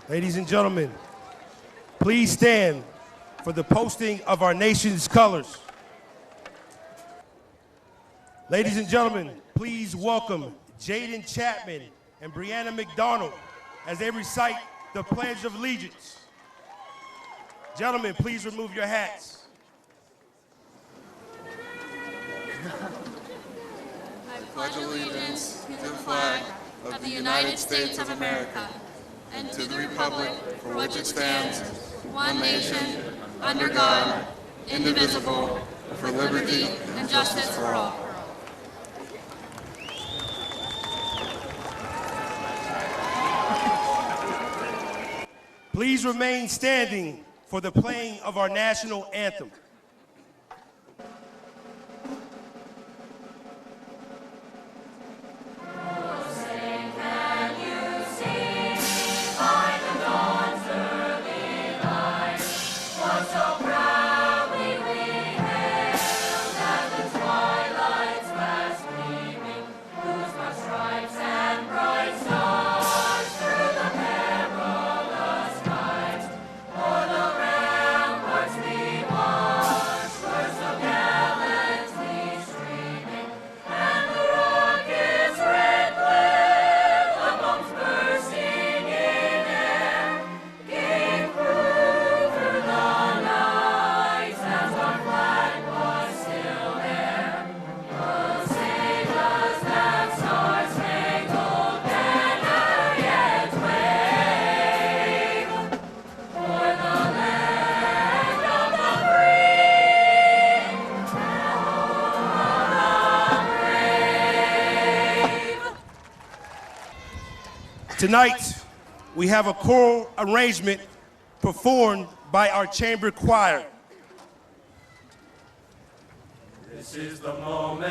Ladies and gentlemen, please stand for the posting of our nation's colors. Ladies and gentlemen, please welcome Jaden Chapman and Brianna McDonald as they recite the Pledge of Allegiance. Gentlemen, please remove your hats. I pledge allegiance to the flag of the United States of America and to the republic for which it stands, one nation, under God, indivisible, for liberty and justice for all. Please remain standing for the playing of our national anthem. Tonight, we have a choral arrangement performed by our chamber choir. This is the moment,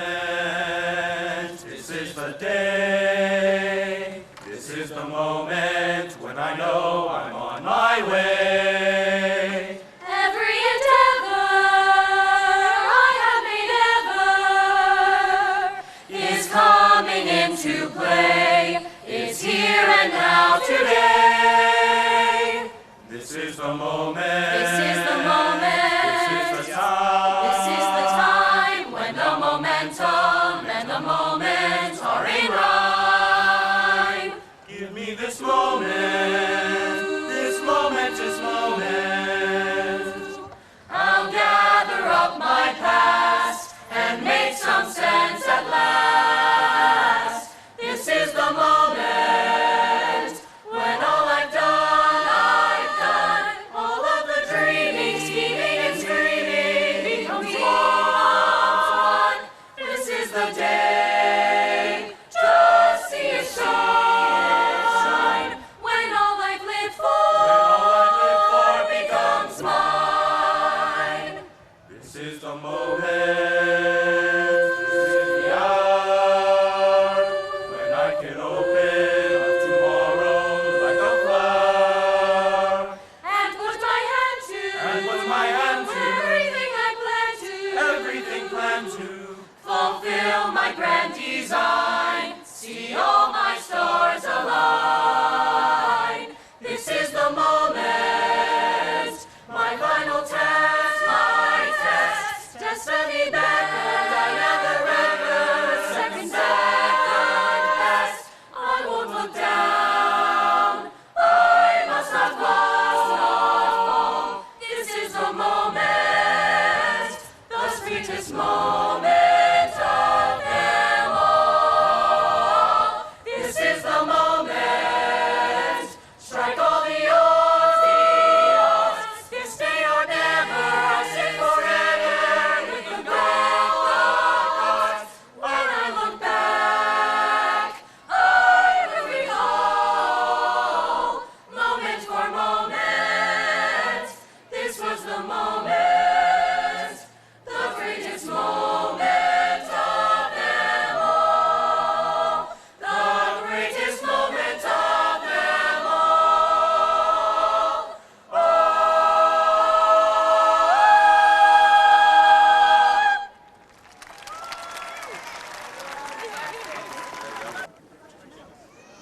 this is the day, this is the moment when I know I'm on my way. Every endeavor I have made ever is coming into play. It's here and now today. This is the moment. This is the moment. This is the time. This is the time when the momentum and the moment are in rhyme. Give me this moment. This momentous moment. I'll gather up my past and make some sense at last. This is the moment.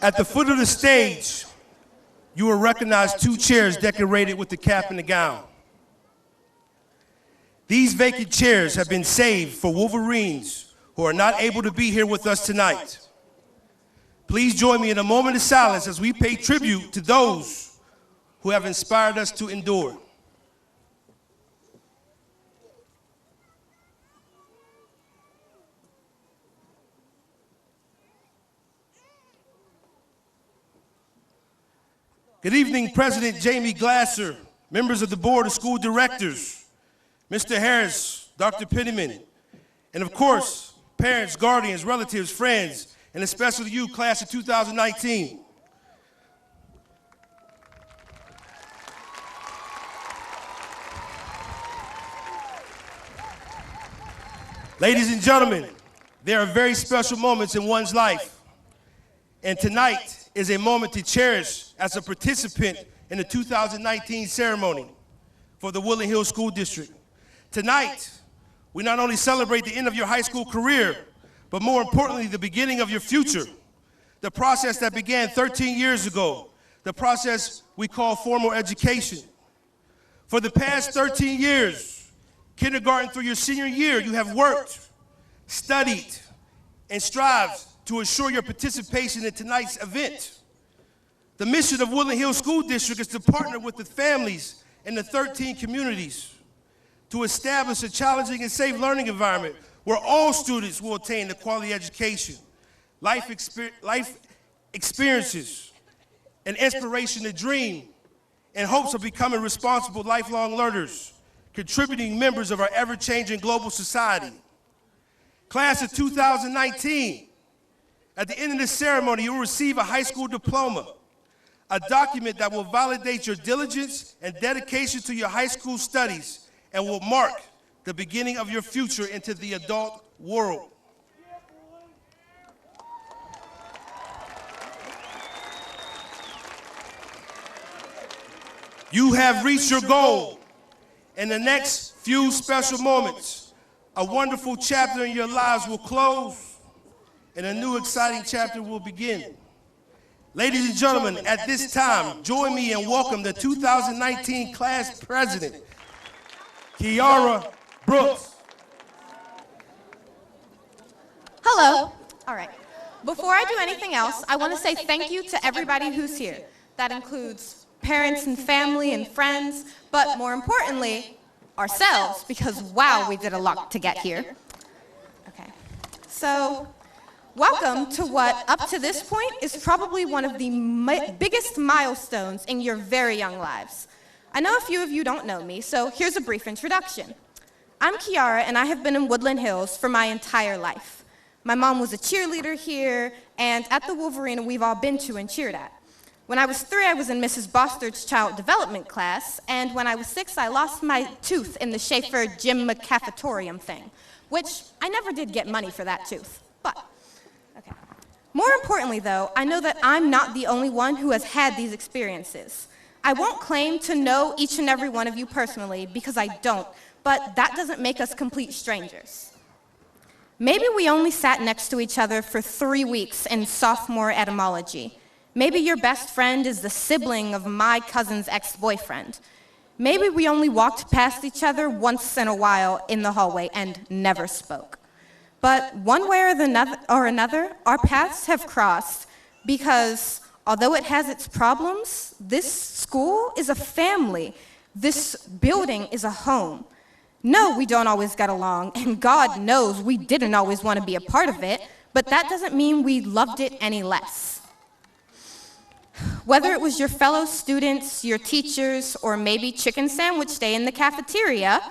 At the foot of the stage, you will recognize 2 chairs decorated with the cap and the gown. These vacant chairs have been saved for Wolverines who are not able to be here with us tonight. Please join me in a moment of silence as we pay tribute to those who have inspired us to endure. Good evening, President Jamie Glasser, members of the Board of School Directors, Mr. Harris, Dr. Penniman, and of course, parents, guardians, relatives, friends, and especially you, class of 2019. Ladies and gentlemen, there are very special moments in one's life, and tonight is a moment to cherish as a participant in the 2019 ceremony for the Woodland Hills School District. Tonight, we not only celebrate the end of your high school career, but more importantly, the beginning of your future. The process that began 13 years ago, the process we call formal education. For the past 13 years, kindergarten through your senior year, you have worked, studied, and strived to ensure your participation in tonight's event. The mission of Woodland Hills School District is to partner with the families in the 13 communities to establish a challenging and safe learning environment where all students will attain a quality education, life experiences, and inspiration to dream, in hopes of becoming responsible lifelong learners, contributing members of our ever-changing global society. Class of 2019, at the end of this ceremony, you will receive a high school diploma, a document that will validate your diligence and dedication to your high school studies and will mark the beginning of your future into the adult world. You have reached your goal. In the next few special moments, a wonderful chapter in your lives will close and a new exciting chapter will begin. Ladies and gentlemen, at this time, join me and welcome the 2019 class president, Kiara Brooks. Hello. All right. Before I do anything else, I want to say thank you to everybody who's here. That includes parents and family and friends, but more importantly, ourselves, because wow, we did a lot to get here. Okay. So, welcome to what, up to this point, is probably one of the biggest milestones in your very young lives. I know a few of you don't know me, so here's a brief introduction. I'm Kiara, and I have been in Woodland Hills for my entire life. My mom was a cheerleader here, and at the Wolverine we've all been to and cheered at. When I was 3, I was in Mrs. Bostard's child development class, and when I was 6, I lost my tooth in the Schaefer Jim McCafetorium thing, which I never did get money for that tooth, but okay. More importantly, though, I know that I'm not the only one who has had these experiences. I won't claim to know each and every one of you personally, because I don't, but that doesn't make us complete strangers. Maybe we only sat next to each other for 3 weeks in sophomore etymology. Maybe your best friend is the sibling of my cousin's ex-boyfriend. Maybe we only walked past each other once in a while in the hallway and never spoke. But one way or another, our paths have crossed because although it has its problems, this school is a family. This building is a home. No, we don't always get along, and God knows we didn't always want to be a part of it, but that doesn't mean we loved it any less. Whether it was your fellow students, your teachers, or maybe chicken sandwich day in the cafeteria,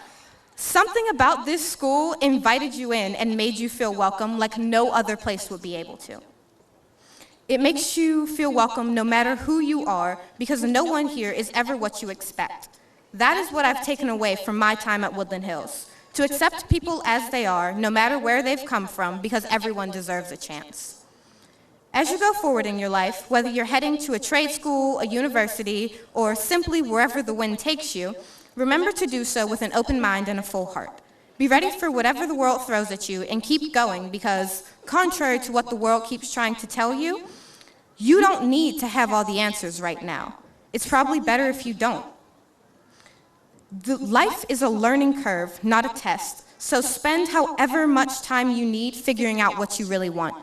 something about this school invited you in and made you feel welcome like no other place would be able to. It makes you feel welcome no matter who you are, because no one here is ever what you expect. That is what I've taken away from my time at Woodland Hills, to accept people as they are, no matter where they've come from, because everyone deserves a chance. As you go forward in your life, whether you're heading to a trade school, a university, or simply wherever the wind takes you, remember to do so with an open mind and a full heart. Be ready for whatever the world throws at you and keep going because, contrary to what the world keeps trying to tell you, you don't need to have all the answers right now. It's probably better if you don't. Life is a learning curve, not a test, so spend however much time you need figuring out what you really want.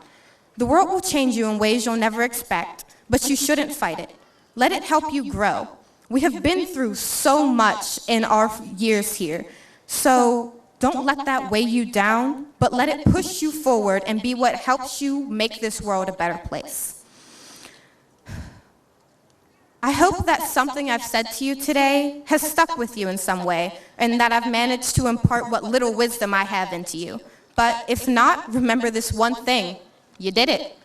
The world will change you in ways you'll never expect, but you shouldn't fight it. Let it help you grow. We have been through so much in our years here, so don't let that weigh you down, but let it push you forward and be what helps you make this world a better place. I hope that something I've said to you today has stuck with you in some way, and that I've managed to impart what little wisdom I have into you. But if not, remember this one thing: you did it.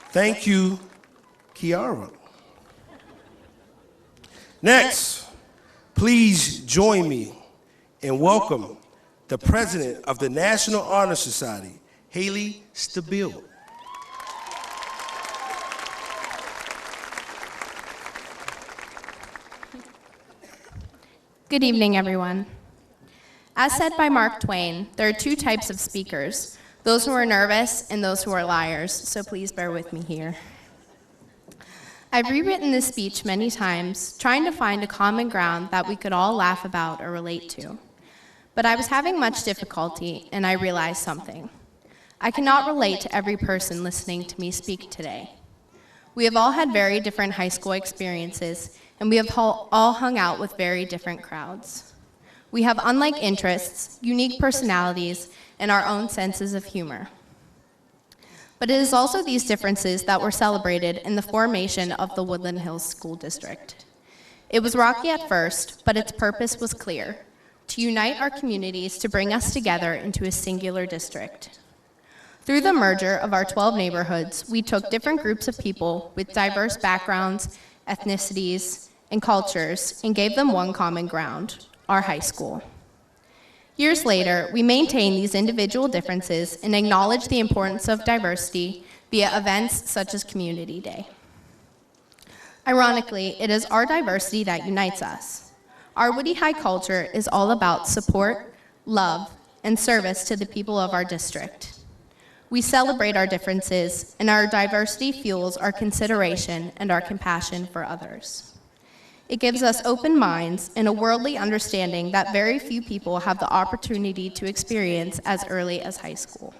Thank you, Kiara. Next, please join me in welcome the President of the National Honor Society, Haley Stabile. Good evening, everyone. As said by Mark Twain, there are two types of speakers: those who are nervous and those who are liars, so please bear with me here. I've rewritten this speech many times, trying to find a common ground that we could all laugh about or relate to. But I was having much difficulty, and I realized something. I cannot relate to every person listening to me speak today. We have all had very different high school experiences, and we have all hung out with very different crowds. We have unlike interests, unique personalities, and our own senses of humor. But it is also these differences that were celebrated in the formation of the Woodland Hills School District. It was rocky at first, but its purpose was clear: to unite our communities, to bring us together into a singular district. Through the merger of our 12 neighborhoods, we took different groups of people with diverse backgrounds, ethnicities, and cultures and gave them one common ground: our high school. Years later, we maintain these individual differences and acknowledge the importance of diversity via events such as Community Day. Ironically, it is our diversity that unites us. Our Woody High culture is all about support, love, and service to the people of our district. We celebrate our differences, and our diversity fuels our consideration and our compassion for others. It gives us open minds and a worldly understanding that very few people have the opportunity to experience as early as high school.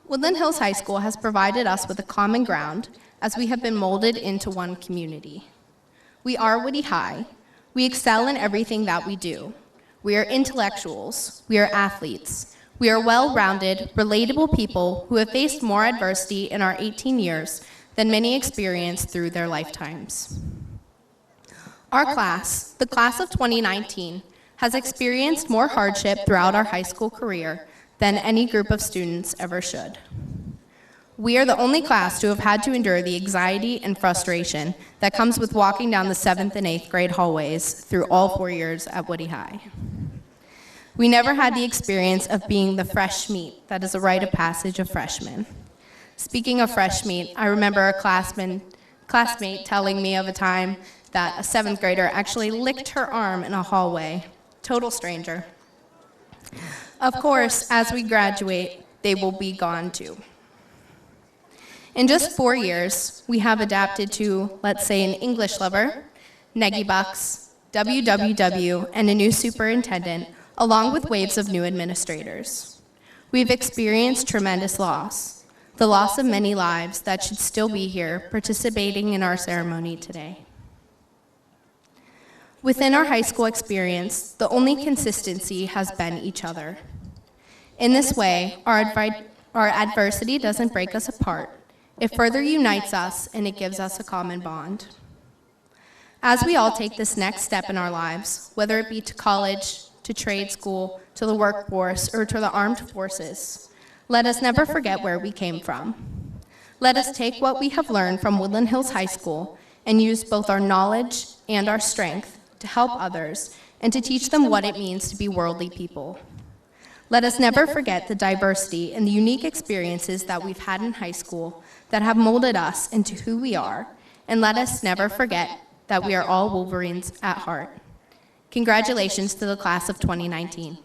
Woodland Hills High School has provided us with a common ground as we have been molded into one community. We are Woody High. We excel in everything that we do. We are intellectuals. We are athletes. We are well-rounded, relatable people who have faced more adversity in our 18 years than many experience through their lifetimes. Our class, the class of 2019, has experienced more hardship throughout our high school career than any group of students ever should. We are the only class to have had to endure the anxiety and frustration that comes with walking down the 7th and 8th grade hallways through all 4 years at Woody High. We never had the experience of being the fresh meat that is a rite of passage of freshmen. Speaking of fresh meat, I remember a classmate telling me of a time that a 7th grader actually licked her arm in a hallway. Total stranger. Of course, as we graduate, they will be gone too. In just 4 years, we have adapted to, let's say, an English lover, Neggy Bucks, WWW, and a new superintendent, along with waves of new administrators. We've experienced tremendous loss, the loss of many lives that should still be here participating in our ceremony today. Within our high school experience, the only consistency has been each other. In this way, our adversity doesn't break us apart. It further unites us, and it gives us a common bond. As we all take this next step in our lives, whether it be to college, to trade school, to the workforce, or to the armed forces, let us never forget where we came from. Let us take what we have learned from Woodland Hills High School and use both our knowledge and our strength to help others and to teach them what it means to be worldly people. Let us never forget the diversity and the unique experiences that we've had in high school that have molded us into who we are, and let us never forget that we are all Wolverines at heart. Congratulations to the class of 2019.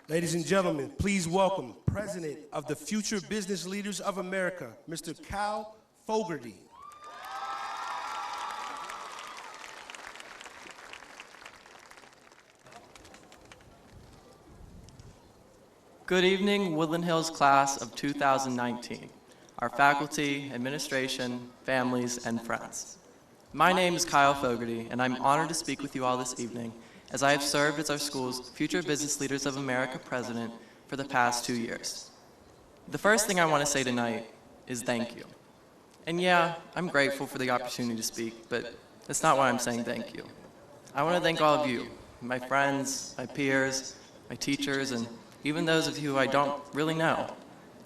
Ladies and gentlemen, please welcome President of the Future Business Leaders of America, Mr. Kyle Fogarty. Good evening, Woodland Hills class of 2019, our faculty, administration, families, and friends. My name is Kyle Fogarty, and I'm honored to speak with you all this evening as I have served as our school's Future Business Leaders of America president for the past 2 years. The first thing I want to say tonight is thank you. And yeah, I'm grateful for the opportunity to speak, but that's not why I'm saying thank you. I want to thank all of you, my friends, my peers, my teachers, and even those of you who I don't really know.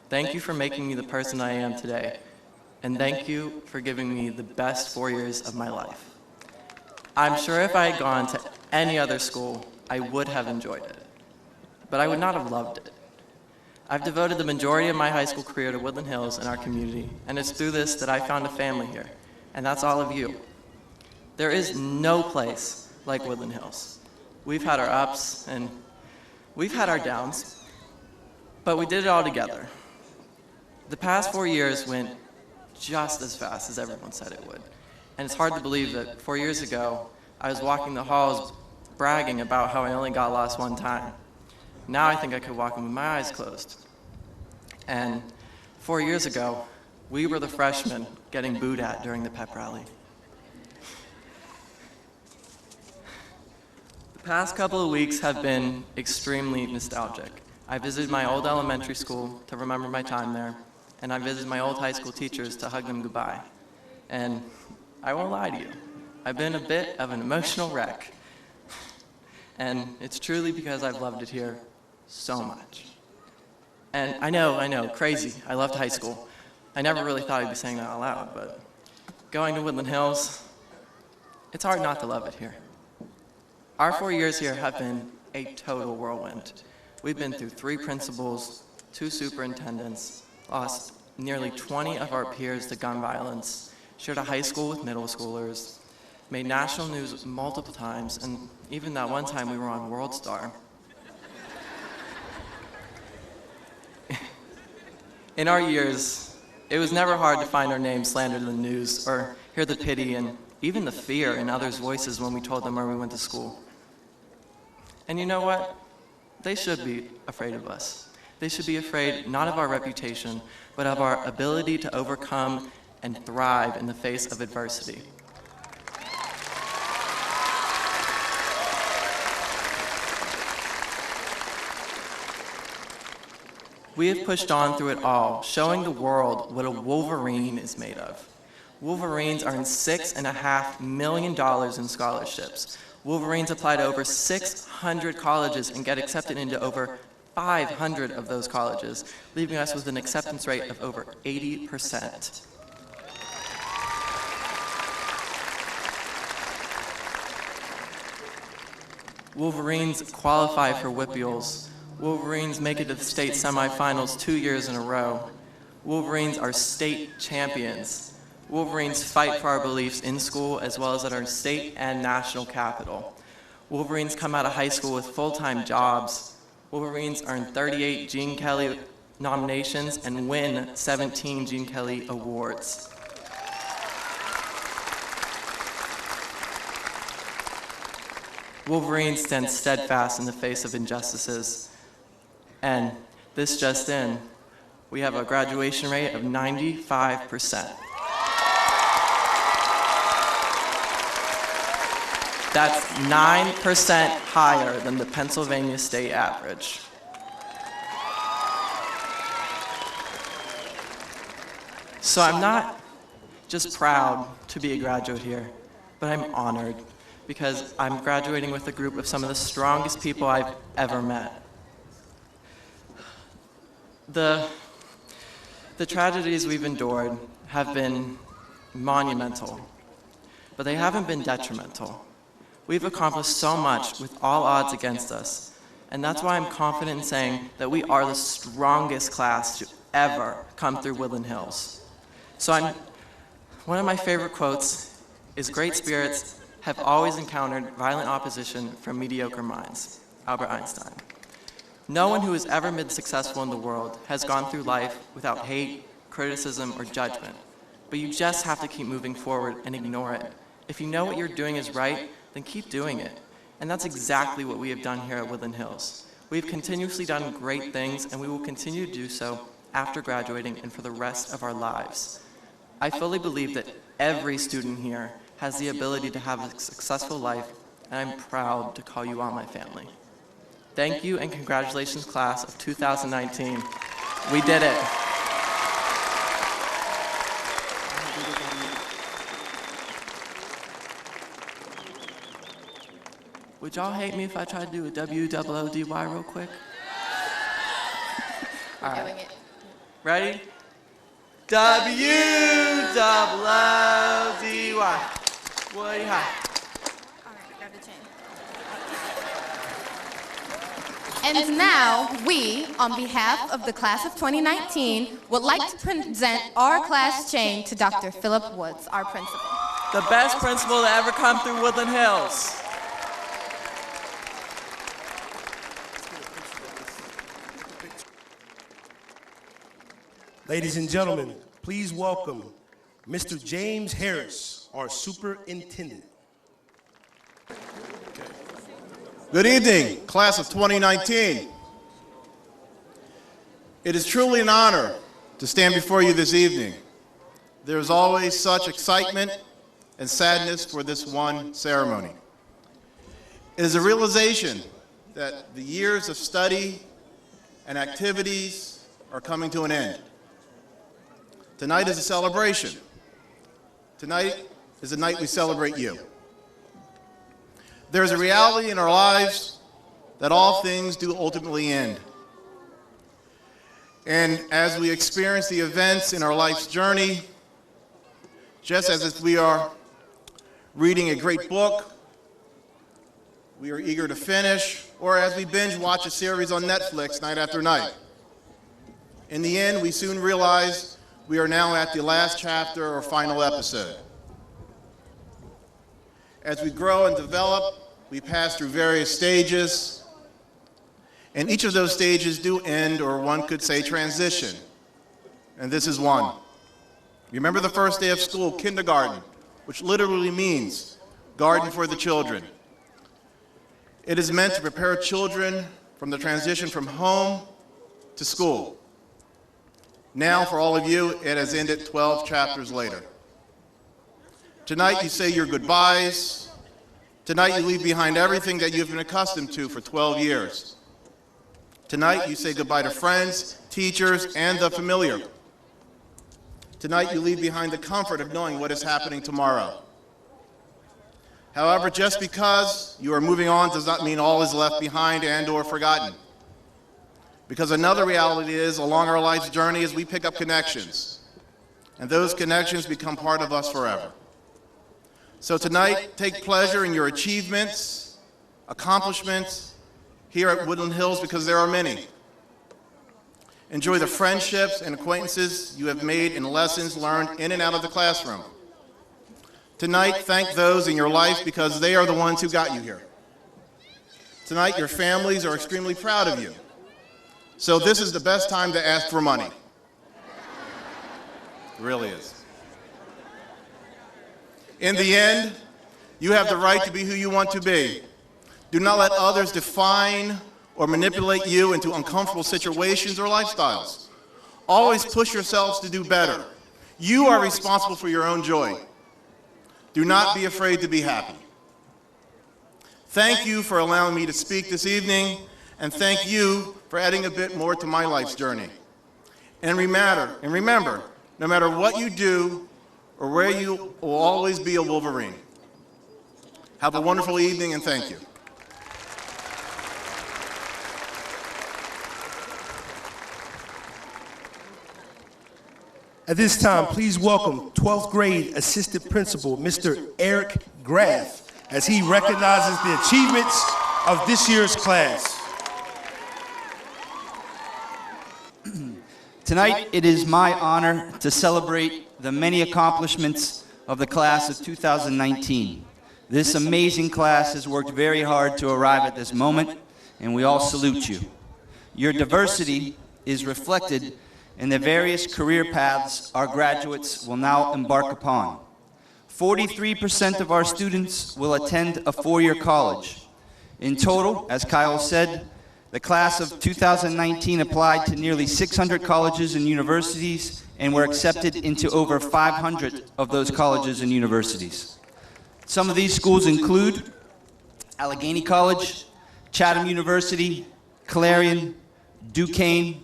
Thank you for making me the person I am today, and thank you for giving me the best 4 years of my life. I'm sure if I had gone to any other school, I would have enjoyed it, but I would not have loved it. I've devoted the majority of my high school career to Woodland Hills and our community, and it's through this that I found a family here, and that's all of you. There is no place like Woodland Hills. We've had our ups, and we've had our downs, but we did it all together. The past 4 years went just as fast as everyone said it would. And it's hard to believe that 4 years ago, I was walking the halls bragging about how I only got lost one time. Now I think I could walk them with my eyes closed. And 4 years ago, we were the freshmen getting booed at during the pep rally. The past couple of weeks have been extremely nostalgic. I visited my old elementary school to remember my time there, and I visited my old high school teachers to hug them goodbye. And I won't lie to you, I've been a bit of an emotional wreck. And it's truly because I've loved it here so much. And I know, crazy, I loved high school. I never really thought I'd be saying that out loud, but going to Woodland Hills, it's hard not to love it here. Our 4 years here have been a total whirlwind. We've been through 3 principals, 2 superintendents, lost nearly 20 of our peers to gun violence, shared a high school with middle schoolers, made national news multiple times, and even that one time we were on World Star. In our years, it was never hard to find our names slandered in the news or hear the pity and even the fear in others' voices when we told them where we went to school. And you know what? They should be afraid of us. They should be afraid not of our reputation, but of our ability to overcome and thrive in the face of adversity. We have pushed on through it all, showing the world what a Wolverine is made of. Wolverines earn $6.5 million in scholarships. Wolverines apply to over 600 colleges and get accepted into over 500 of those colleges, leaving us with an acceptance rate of over 80%. Wolverines qualify for WHIPIALs. Wolverines make it to the state semifinals 2 years in a row. Wolverines are state champions. Wolverines fight for our beliefs in school as well as at our state and national capital. Wolverines come out of high school with full-time jobs. Wolverines earn 38 Gene Kelly nominations and win 17 Gene Kelly awards. Wolverines stand steadfast in the face of injustices. And this just in, we have a graduation rate of 95%. That's 9% higher than the Pennsylvania state average. So I'm not just proud to be a graduate here, but I'm honored because I'm graduating with a group of some of the strongest people I've ever met. The tragedies we've endured have been monumental, but they haven't been detrimental. We've accomplished so much with all odds against us, and that's why I'm confident in saying that we are the strongest class to ever come through Woodland Hills. So one of my favorite quotes is, "Great spirits have always encountered violent opposition from mediocre minds," Albert Einstein. No one who has ever been successful in the world has gone through life without hate, criticism, or judgment. But you just have to keep moving forward and ignore it. If you know what you're doing is right, then keep doing it. And that's exactly what we have done here at Woodland Hills. We've continuously done great things, and we will continue to do so after graduating and for the rest of our lives. I fully believe that every student here has the ability to have a successful life, and I'm proud to call you all my family. Thank you and congratulations, class of 2019. We did it. Would y'all hate me if I tried to do a WOODY real quick? All right. Ready? WOODY. Woody High. And now, we, on behalf of the class of 2019, would like to present our class chain to Dr. Philip Woods, our principal. The best principal to ever come through Woodland Hills. Ladies and gentlemen, please welcome Mr. James Harris, our superintendent. Good evening, class of 2019. It is truly an honor to stand before you this evening. There is always such excitement and sadness for this one ceremony. It is a realization that the years of study and activities are coming to an end. Tonight is a celebration. Tonight is the night we celebrate you. There is a reality in our lives that all things do ultimately end. And as we experience the events in our life's journey, just as if we are reading a great book, we are eager to finish, or as we binge watch a series on Netflix night after night. In the end, we soon realize we are now at the last chapter or final episode. As we grow and develop, we pass through various stages, and each of those stages do end, or one could say transition, and this is one. Remember the first day of school, kindergarten, which literally means garden for the children. It is meant to prepare children from the transition from home to school. Now, for all of you, it has ended 12 chapters later. Tonight, you say your goodbyes. Tonight, you leave behind everything that you've been accustomed to for 12 years. Tonight, you say goodbye to friends, teachers, and the familiar. Tonight, you leave behind the comfort of knowing what is happening tomorrow. However, just because you are moving on does not mean all is left behind and or forgotten. Because another reality is, along our life's journey, is we pick up connections, and those connections become part of us forever. So tonight, take pleasure in your achievements, accomplishments here at Woodland Hills, because there are many. Enjoy the friendships and acquaintances you have made and lessons learned in and out of the classroom. Tonight, thank those in your life because they are the ones who got you here. Tonight, your families are extremely proud of you. So this is the best time to ask for money. It really is. In the end, you have the right to be who you want to be. Do not let others define or manipulate you into uncomfortable situations or lifestyles. Always push yourselves to do better. You are responsible for your own joy. Do not be afraid to be happy. Thank you for allowing me to speak this evening, and thank you for adding a bit more to my life's journey. And remember, no matter what you do or where you will always be a Wolverine. Have a wonderful evening, and thank you. At this time, please welcome 12th grade assistant principal, Mr. Eric Graff, as he recognizes the achievements of this year's class. Tonight, it is my honor to celebrate the many accomplishments of the class of 2019. This amazing class has worked very hard to arrive at this moment, and we all salute you. Your diversity is reflected in the various career paths our graduates will now embark upon. 43% of our students will attend a four-year college. In total, as Kyle said, the class of 2019 applied to nearly 600 colleges and universities and were accepted into over 500 of those colleges and universities. Some of these schools include Allegheny College, Chatham University, Clarion, Duquesne,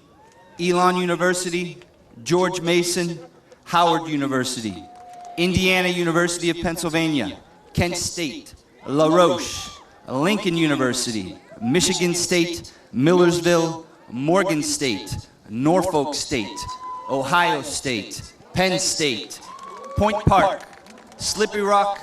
Elon University, George Mason, Howard University, Indiana University of Pennsylvania, Kent State, La Roche, Lincoln University, Michigan State, Millersville, Morgan State, Norfolk State, Ohio State, Penn State, Point Park, Slippery Rock,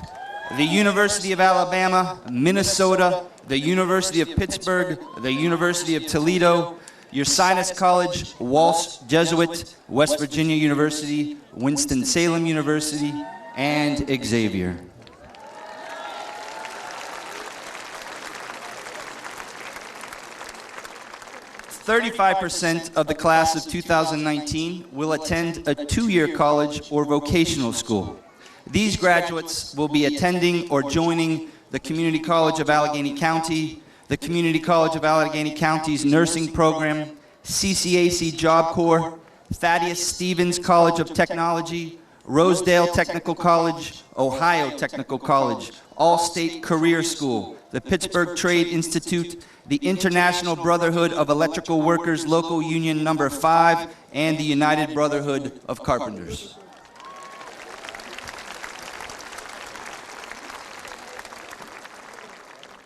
the University of Alabama, Minnesota, the University of Pittsburgh, the University of Toledo, Ursinus College, Walsh Jesuit, West Virginia University, Winston-Salem University, and Xavier. "35% of the class of 2019 will attend a two-year college or vocational school. These graduates will be attending or joining the Community College of Allegheny County, the Community College of Allegheny County's nursing program, CCAC Job Corps, Thaddeus Stevens College of Technology, Rosedale Technical College, Ohio Technical College, All-State Career School, the Pittsburgh Trade Institute, the International Brotherhood of Electrical Workers Local Union Number 5, and the United Brotherhood of Carpenters."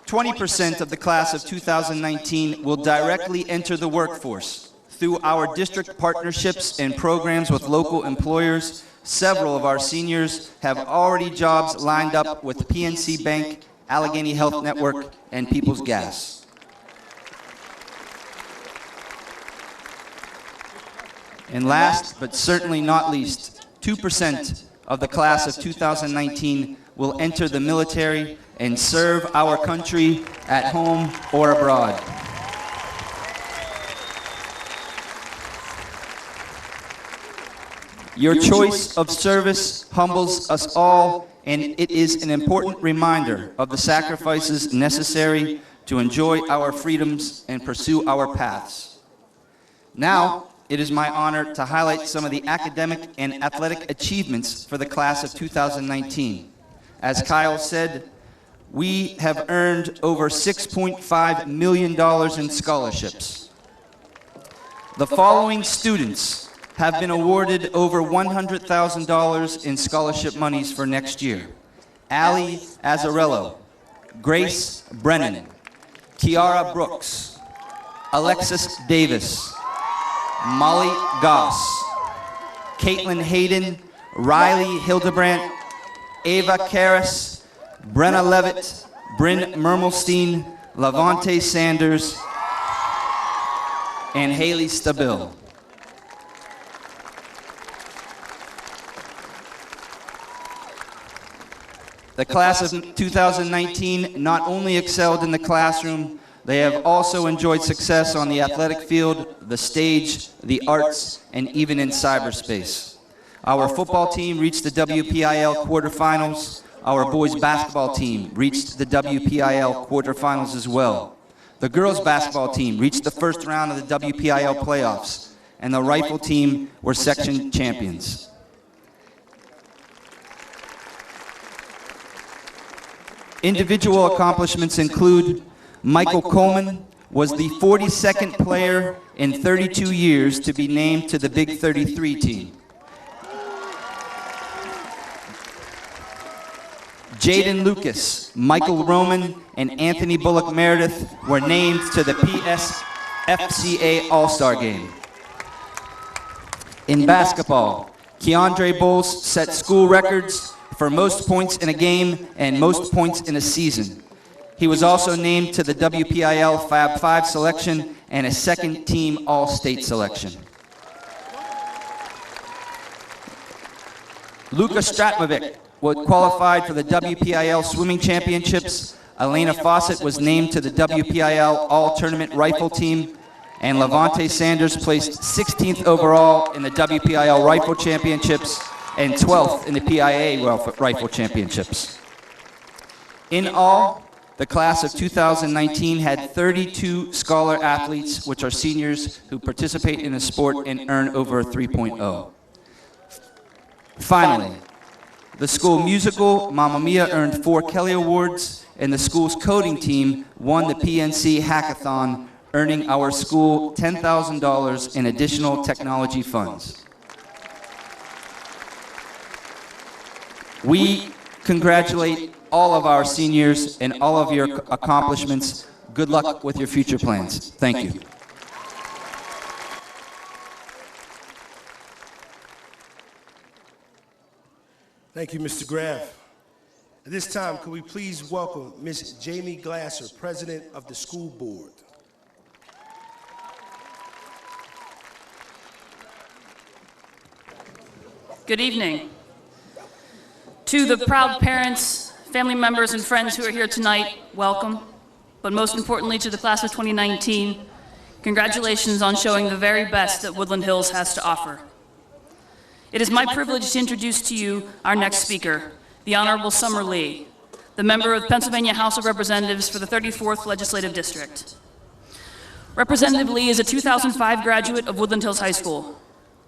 "20% of the class of 2019 will directly enter the workforce. Through our district partnerships and programs with local employers, several of our seniors have already jobs lined up with PNC Bank, Allegheny Health Network, and People's Gas. And last, but certainly not least, 2% of the class of 2019 will enter the military and serve our country at home or abroad. Your choice of service humbles us all, and it is an important reminder of the sacrifices necessary to enjoy our freedoms and pursue our paths. Now, it is my honor to highlight some of the academic and athletic achievements for the class of 2019. As Kyle said, we have earned over $6.5 million in scholarships. The following students have been awarded over $100,000 in scholarship monies for next year: Allie Azzarello, Grace Brennan, Kiara Brooks, Alexis Davis, Molly Goss, Caitlin Hayden, Riley Hildebrandt, Ava Karras, Brenna Levitt, Bryn Mermelstein, Lavonte Sanders, and Haley Stabil. The class of 2019 not only excelled in the classroom, they have also enjoyed success on the athletic field, the stage, the arts, and even in cyberspace. Our football team reached the WPIL quarterfinals. Our boys basketball team reached the WPIL quarterfinals as well. The girls basketball team reached the first round of the WPIL playoffs, and the rifle team were section champions. Individual accomplishments include Michael Coleman was the 42nd player in 32 years to be named to the Big 33 team. Jaden Lucas, Michael Roman, and Anthony Bullock Meredith were named to the PSFCA All-Star Game. In basketball, Keandre Bowles set school records for most points in a game and most points in a season. He was also named to the WPIL Fab 5 selection and a second-team All-State selection. Luka Stratmovic qualified for the WPIL Swimming Championships. Elena Fawcett was named to the WPIL All-Tournament Rifle Team. And Levante Sanders placed 16th overall in the WPIL Rifle Championships and 12th in the PIA Rifle Championships. In all, the class of 2019 had 32 scholar athletes, which are seniors who participate in the sport and earn over a 3.0. Finally, the school musical, Mamma Mia, earned 4 Kelly Awards, and the school's coding team won the PNC Hackathon, earning our school $10,000 in additional technology funds. We congratulate all of our seniors and all of your accomplishments. Good luck with your future plans. Thank you. Thank you, Mr. Graff. At this time, could we please welcome Ms. Jamie Glasser, President of the School Board. Good evening. To the proud parents, family members, and friends who are here tonight, welcome. But most importantly, to the class of 2019, congratulations on showing the very best that Woodland Hills has to offer. It is my privilege to introduce to you our next speaker, the Honorable Summer Lee, the member of the Pennsylvania House of Representatives for the 34th Legislative District. Representative Lee is a 2005 graduate of Woodland Hills High School.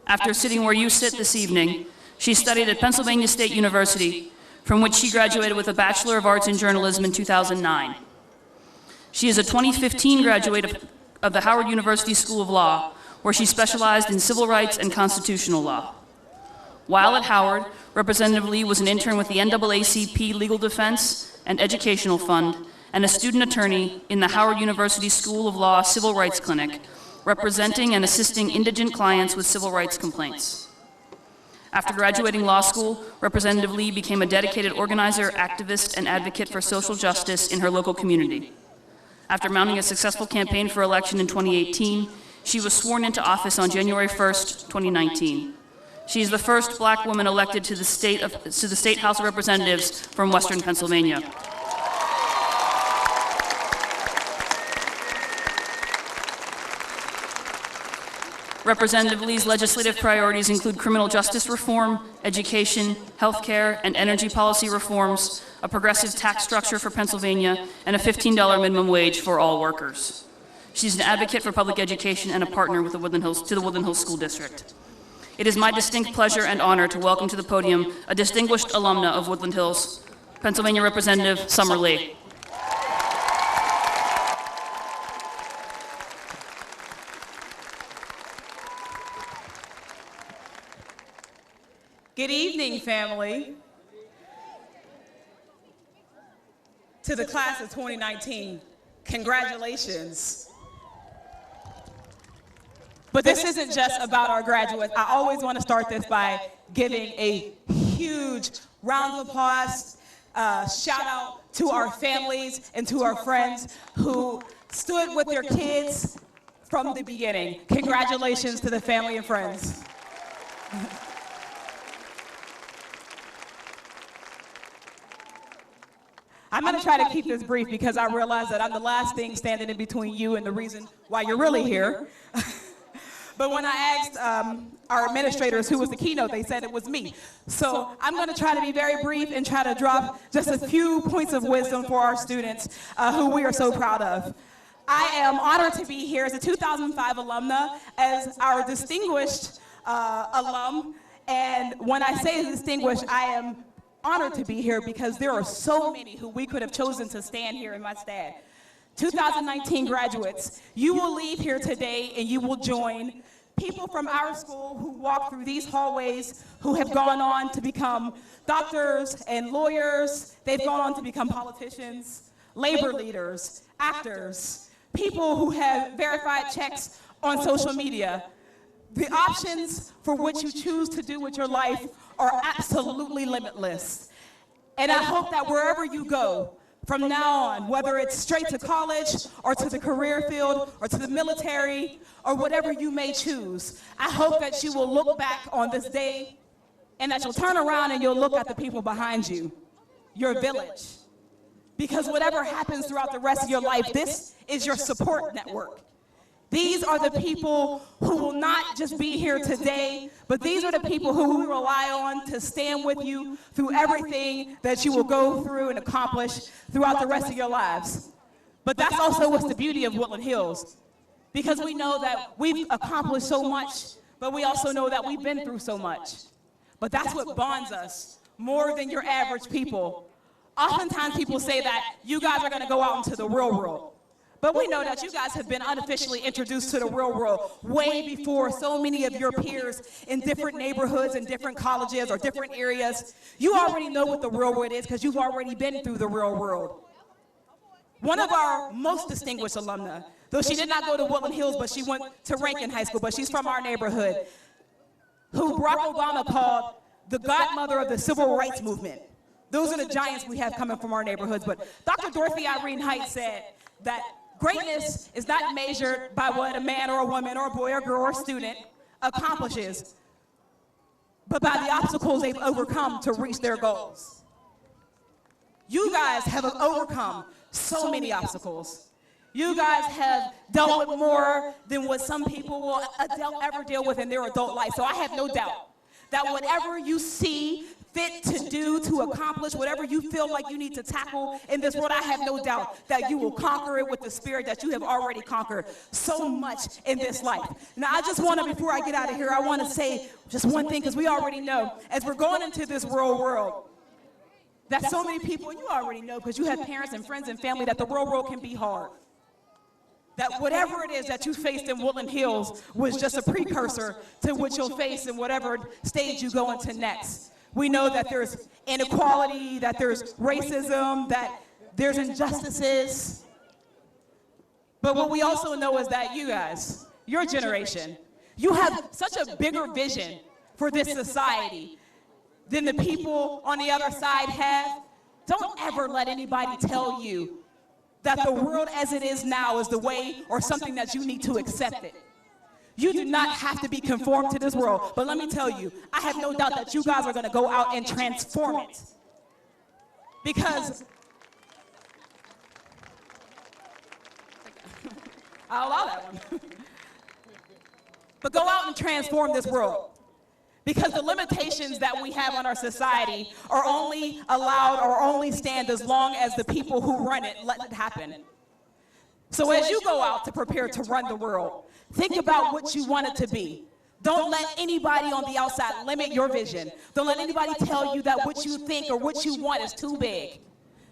After sitting where you sit this evening, she studied at Pennsylvania State University, from which she graduated with a Bachelor of Arts in Journalism in 2009. She is a 2015 graduate of the Howard University School of Law, where she specialized in civil rights and constitutional law. While at Howard, Representative Lee was an intern with the NAACP Legal Defense and Educational Fund and a student attorney in the Howard University School of Law Civil Rights Clinic, representing and assisting indigent clients with civil rights complaints. After graduating law school, Representative Lee became a dedicated organizer, activist, and advocate for social justice in her local community. After mounting a successful campaign for election in 2018, she was sworn into office on January 1st, 2019. She is the first black woman elected to the State House of Representatives from Western Pennsylvania. Representative Lee's legislative priorities include criminal justice reform, education, healthcare, and energy policy reforms, a progressive tax structure for Pennsylvania, and a $15 minimum wage for all workers. She's an advocate for public education and a partner with the Woodland Hills School District. It is my distinct pleasure and honor to welcome to the podium a distinguished alumna of Woodland Hills, Pennsylvania Representative Summer Lee. Good evening, family. To the class of 2019, congratulations. But this isn't just about our graduates. I always want to start this by giving a huge round of applause, shout out to our families and to our friends who stood with their kids from the beginning. Congratulations to the family and friends. I'm going to try to keep this brief because I realize that I'm the last thing standing in between you and the reason why you're really here. But when I asked our administrators who was the keynote, they said it was me. So I'm going to try to be very brief and try to drop just a few points of wisdom for our students who we are so proud of. I am honored to be here as a 2005 alumna, as our distinguished alum. And when I say distinguished, I am honored to be here because there are so many who we could have chosen to stand here in my stead. 2019 graduates, you will leave here today and you will join people from our school who walk through these hallways, who have gone on to become doctors and lawyers. They've gone on to become politicians, labor leaders, actors, people who have verified checks on social media. The options for what you choose to do with your life are absolutely limitless. And I hope that wherever you go, from now on, whether it's straight to college or to the career field or to the military or whatever you may choose, I hope that you will look back on this day and that you'll turn around and you'll look at the people behind you, your village. Because whatever happens throughout the rest of your life, this is your support network. These are the people who will not just be here today, but these are the people who we rely on to stand with you through everything that you will go through and accomplish throughout the rest of your lives. But that's also what's the beauty of Woodland Hills, because we know that we've accomplished so much, but we also know that we've been through so much. But that's what bonds us more than your average people. Oftentimes people say that you guys are going to go out into the real world. But we know that you guys have been unofficially introduced to the real world way before so many of your peers in different neighborhoods and different colleges or different areas. You already know what the real world is because you've already been through the real world. One of our most distinguished alumna, though she did not go to Woodland Hills, but she went to Rankin High School, but she's from our neighborhood, who Barack Obama called the godmother of the civil rights movement. Those are the giants we have coming from our neighborhoods. But Dr. Dorothy Irene Height said that greatness is not measured by what a man or a woman or a boy or girl or student accomplishes, but by the obstacles they've overcome to reach their goals. You guys have overcome so many obstacles. You guys have dealt with more than what some people will ever deal with in their adult life. So I have no doubt that whatever you see fit to do, to accomplish, whatever you feel like you need to tackle in this world, I have no doubt that you will conquer it with the spirit that you have already conquered so much in this life. Now, I just want to, before I get out of here, I want to say just one thing, because we already know, as we're going into this real world, that so many people, and you already know because you have parents and friends and family, that the real world can be hard. That whatever it is that you faced in Woodland Hills was just a precursor to what you'll face in whatever stage you go into next. We know that there's inequality, that there's racism, that there's injustices. But what we also know is that you guys, your generation, you have such a bigger vision for this society than the people on the other side have. Don't ever let anybody tell you that the world as it is now is the way or something that you need to accept it. You do not have to be conformed to this world. But let me tell you, I have no doubt that you guys are going to go out and transform it. Because I'll allow that one. But go out and transform this world. Because the limitations that we have on our society are only allowed or only stand as long as the people who run it let it happen. So as you go out to prepare to run the world, think about what you want it to be. Don't let anybody on the outside limit your vision. Don't let anybody tell you that what you think or what you want is too big.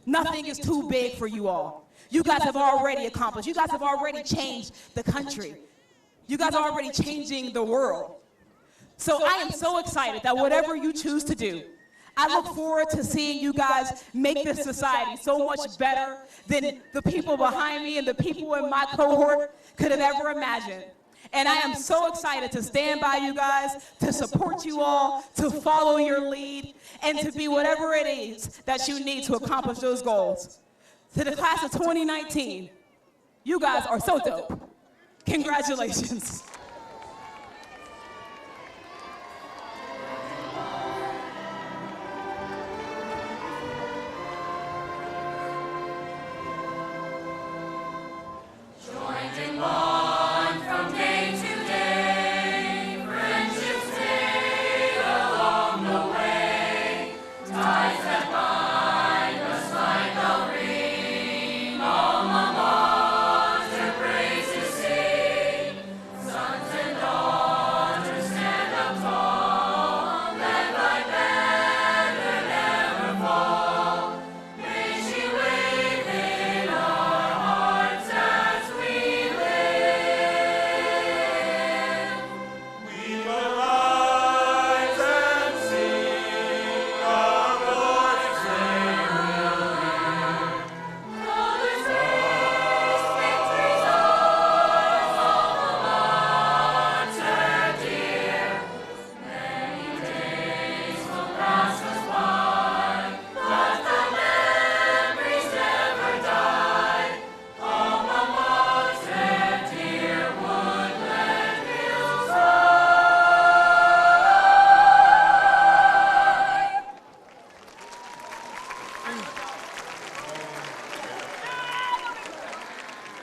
Nothing is too big for you all. You guys have already accomplished. You guys have already changed the country. You guys are already changing the world. So I am so excited that whatever you choose to do, I look forward to seeing you guys make this society so much better than the people behind me and the people in my cohort could have ever imagined. And I am so excited to stand by you guys, to support you all, to follow your lead, and to be whatever it is that you need to accomplish those goals. To the class of 2019, you guys are so dope. Congratulations.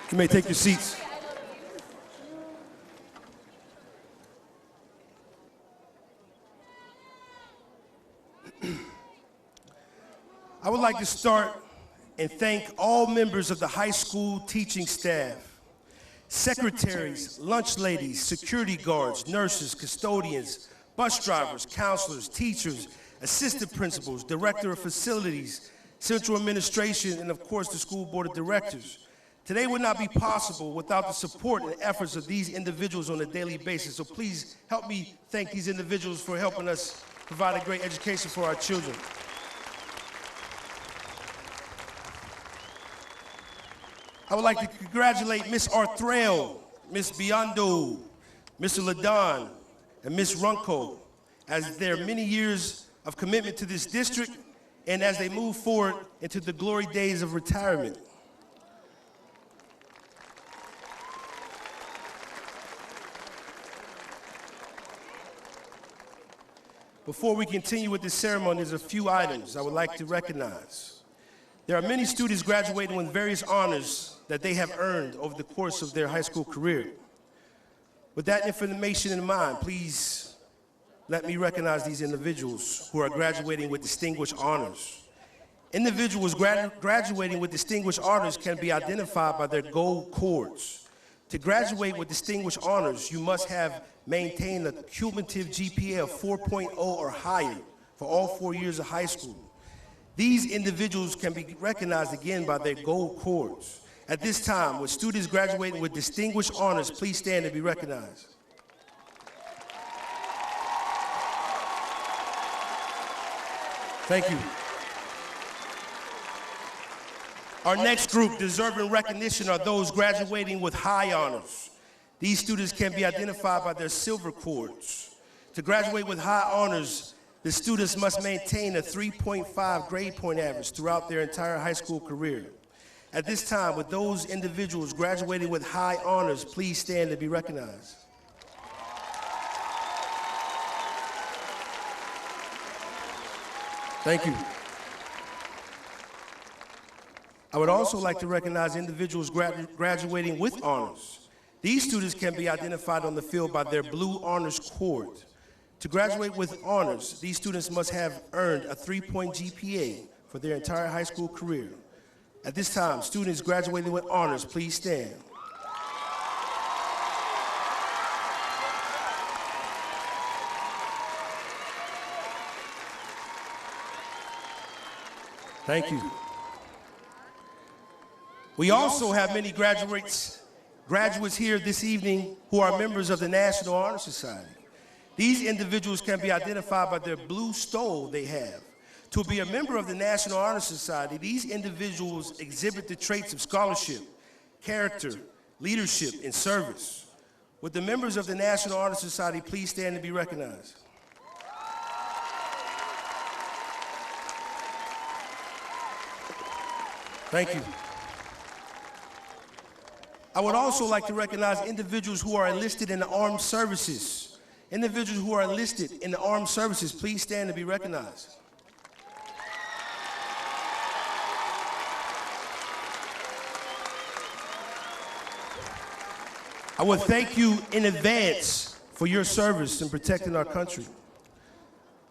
You may take your seats. like to start and thank all members of the high school teaching staff, secretaries, lunch ladies, security guards, nurses, custodians, bus drivers, counselors, teachers, assistant principals, director of facilities, central administration, and of course the school board of directors. Today would not be possible without the support and efforts of these individuals on a daily basis. So please help me thank these individuals for helping us provide a great education for our children. I would like to congratulate Ms. Arthrell, Ms. Biondo, Mr. Ladon, and Ms. Runco as their many years of commitment to this district and as they move forward into the glory days of retirement. Before we continue with this ceremony, there's a few items I would like to recognize. There are many students graduating with various honors that they have earned over the course of their high school career. With that information in mind, please let me recognize these individuals who are graduating with distinguished honors. Individuals graduating with distinguished honors can be identified by their gold cords. To graduate with distinguished honors, you must have maintained a cumulative GPA of 4.0 or higher for all 4 years of high school. These individuals can be recognized again by their gold cords. At this time, with students graduating with distinguished honors, please stand and be recognized. Thank you. Our next group deserving recognition are those graduating with high honors. These students can be identified by their silver cords. To graduate with high honors, the students must maintain a 3.5 grade point average throughout their entire high school career. At this time, with those individuals graduating with high honors, please stand and be recognized. Thank you. I would also like to recognize individuals graduating with honors. These students can be identified on the field by their blue honors cord. To graduate with honors, these students must have earned a 3-point GPA for their entire high school career. At this time, students graduating with honors, please stand. Thank you. We also have many graduates here this evening who are members of the National Honor Society. These individuals can be identified by their blue stole they have. To be a member of the National Honor Society, these individuals exhibit the traits of scholarship, character, leadership, and service. Would the members of the National Honor Society please stand and be recognized? Thank you. I would also like to recognize individuals who are enlisted in the armed services. Individuals who are enlisted in the armed services, please stand and be recognized. I would thank you in advance for your service in protecting our country.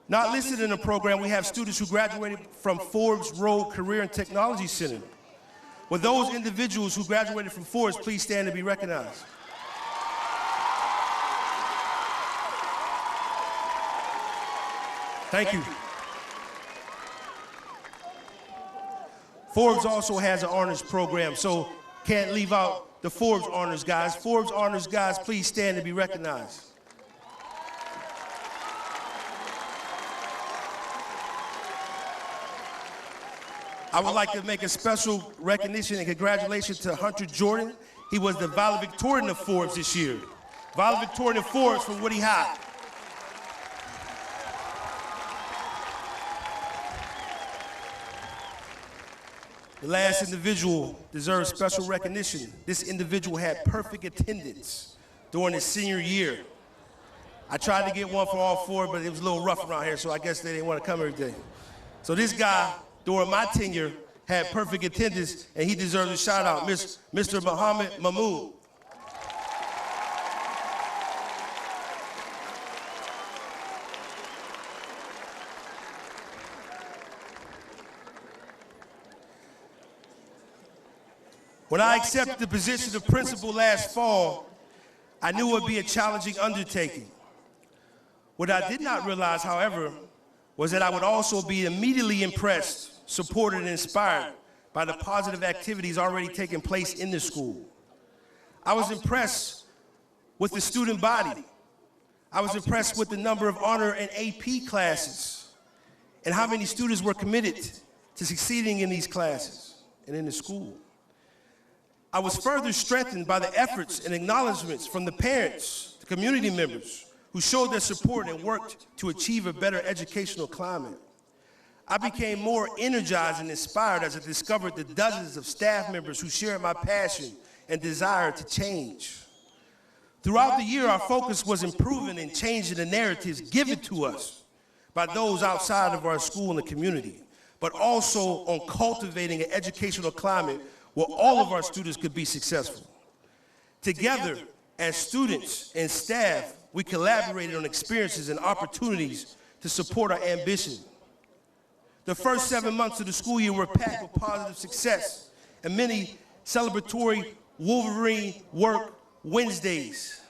Not listed in the program, we have students who graduated from Forbes Road Career and Technology Center. With those individuals who graduated from Forbes, please stand and be recognized. Thank you. Forbes also has an honors program, so can't leave out the Forbes honors guys. Forbes honors guys, please stand and be recognized. I would like to make a special recognition and congratulations to Hunter Jordan. He was the valedictorian of Forbes this year. Valedictorian of Forbes from Woody High. The last individual deserves special recognition. This individual had perfect attendance during his senior year. I tried to get one for all four, but it was a little rough around here, so I guess they didn't want to come every day. So this guy, during my tenure, had perfect attendance, and he deserves a shout out, Mr. Muhammad Mahmood. When I accepted the position of principal last fall, I knew it would be a challenging undertaking. What I did not realize, however, was that I would also be immediately impressed, supported, and inspired by the positive activities already taking place in the school. I was impressed with the student body. I was impressed with the number of honor and AP classes and how many students were committed to succeeding in these classes and in the school. I was further strengthened by the efforts and acknowledgments from the parents, the community members, who showed their support and worked to achieve a better educational climate. I became more energized and inspired as I discovered the dozens of staff members who shared my passion and desire to change. Throughout the year, our focus was improving and changing the narratives given to us by those outside of our school and the community, but also on cultivating an educational climate where all of our students could be successful. Together, as students and staff, we collaborated on experiences and opportunities to support our ambition. The first 7 months of the school year were packed with positive success and many celebratory Wolverine Work Wednesdays.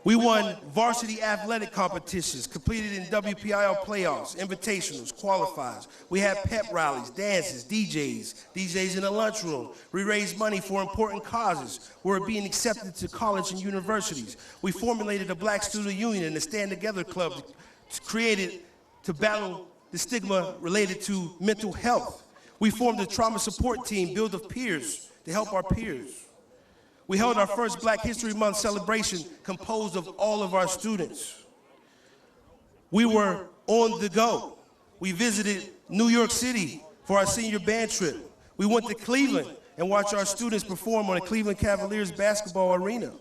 We won varsity athletic competitions, completed in WPIL playoffs, invitationals, qualifiers. We had pep rallies, dances, DJs in the lunchroom. We raised money for important causes. We were being accepted to college and universities. We formulated a Black Student Union and a Stand Together Club created to battle the stigma related to mental health. We formed a trauma support team built of peers to help our peers. We held our first Black History Month celebration composed of all of our students. We were on the go. We visited New York City for our senior band trip. We went to Cleveland and watched our students perform on the Cleveland Cavaliers basketball arena.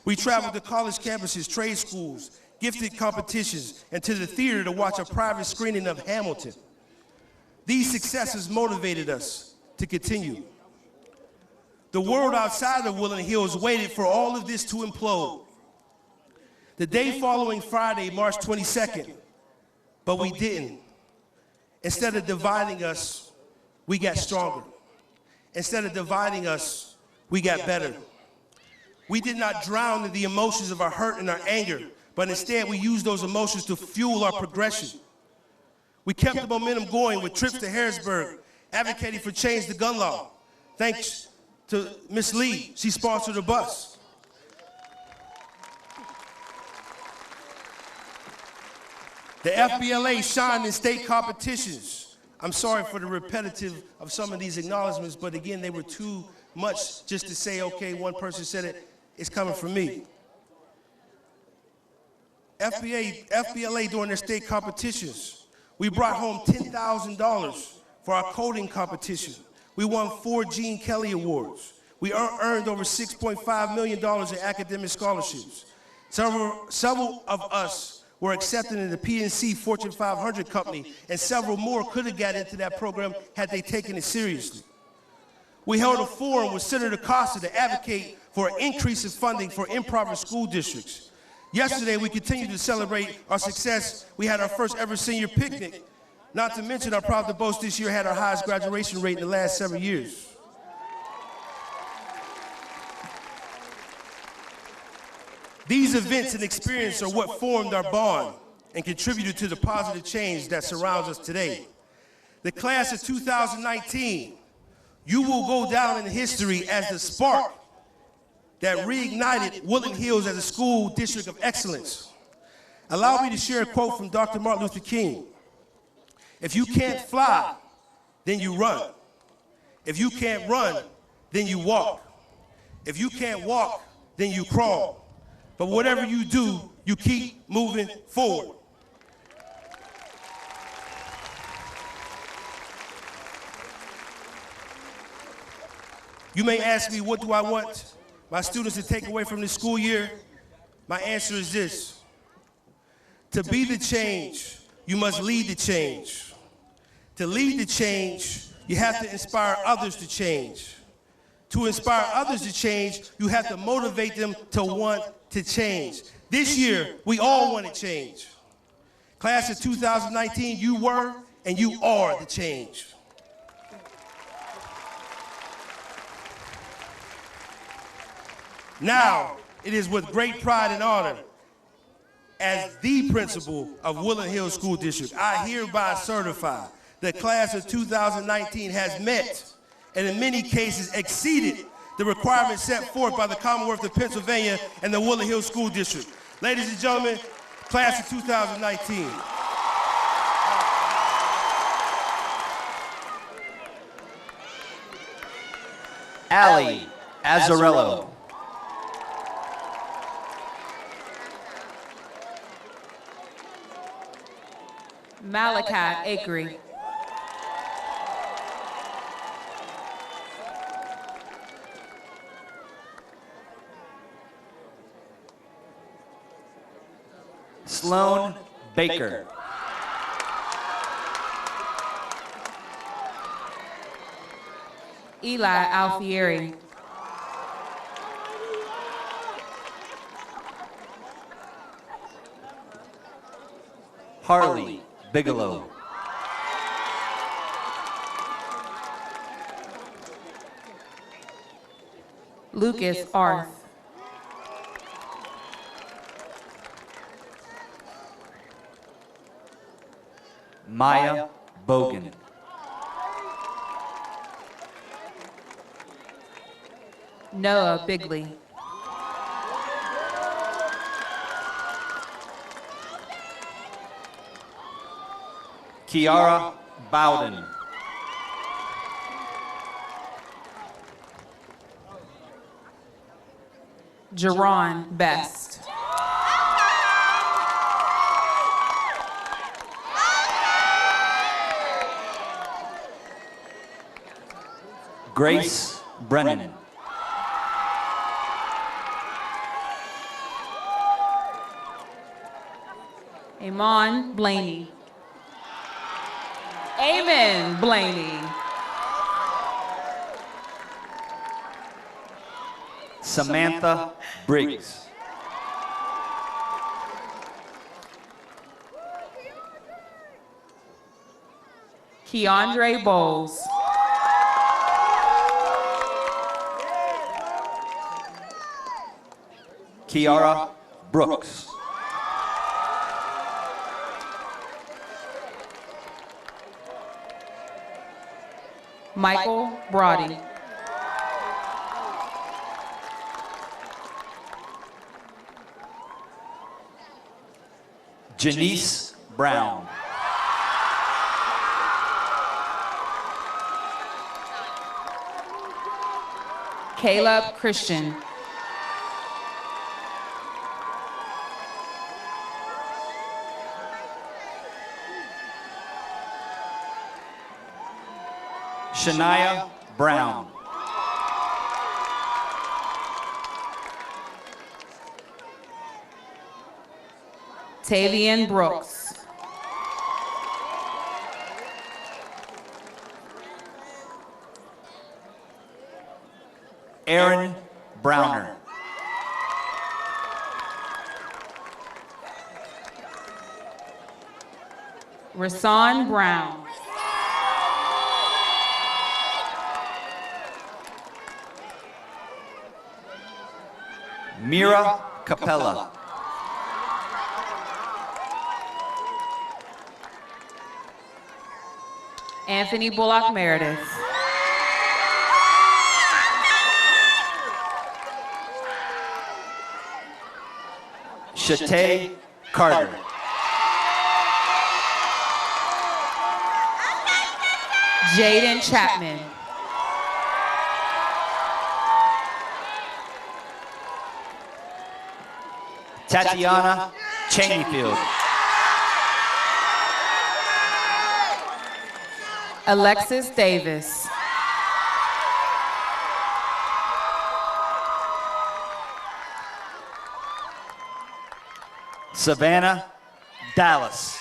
We traveled to college campuses, trade schools, gifted competitions, and to the theater to watch a private screening of Hamilton. These successes motivated us to continue. The world outside of Woodland Hills waited for all of this to implode. The day following Friday, March 22nd, but we didn't. Instead of dividing us, we got stronger. Instead of dividing us, we got better. We did not drown in the emotions of our hurt and our anger, but instead we used those emotions to fuel our progression. We kept the momentum going with trips to Harrisburg, advocating for change to gun law. Thanks to Ms. Lee, she sponsored a bus. The FBLA shined in state competitions. I'm sorry for the repetitive of some of these acknowledgments, but again, they were too much just to say, okay, one person said it, it's coming from me. FBLA during their state competitions, we brought home $10,000 for our coding competition. We won 4 Gene Kelly Awards. We earned over $6.5 million in academic scholarships. Several of us were accepted in the PNC Fortune 500 company, and several more could have got into that program had they taken it seriously. We held a forum with Senator Costa to advocate for an increase in funding for impoverished school districts. Yesterday, we continued to celebrate our success. We had our first ever senior picnic. Not to mention, I'm proud to boast this year had our highest graduation rate in the last 7 years. These events and experiences are what formed our bond and contributed to the positive change that surrounds us today. The class of 2019, you will go down in history as the spark that reignited Woodland Hills as a school district of excellence. Allow me to share a quote from Dr. Martin Luther King. If you can't fly, then you run. If you can't run, then you walk. If you can't walk, then you crawl. But whatever you do, you keep moving forward. You may ask me, what do I want my students to take away from this school year? My answer is this. To be the change, you must lead the change. To lead the change, you have to inspire others to change. To inspire others to change, you have to motivate them to want to change. This year, we all want to change. Class of 2019, you were and you are the change. Now, it is with great pride and honor, as the principal of Woodland Hills School District, I hereby certify the class of 2019 has met, and in many cases exceeded, the requirements set forth by the Commonwealth of Pennsylvania and the Woodland Hills School District. Ladies and gentlemen, class of 2019. Ali Azzarello. Malachi Akery. Sloan Baker. Eli Alfieri. Harley Bigelow. Lucas Arth. Maya Bogan. Noah Bigley. Kiara Bowden. Jerron Best. Grace Brennan. Amon Blaney. Amen Blaney. Samantha Briggs. Keandre Bowles. Kiara Brooks. Michael Brody. Janice Brown. Caleb Christian. Shania Brown. Tavian Brooks. Aaron Browner. Rasan Brown. Mira Capella. Anthony Bullock Meredith. Shatay Carter. Jaden Chapman. Tatiana Cheneyfield. Alexis Davis. Savannah Dallas.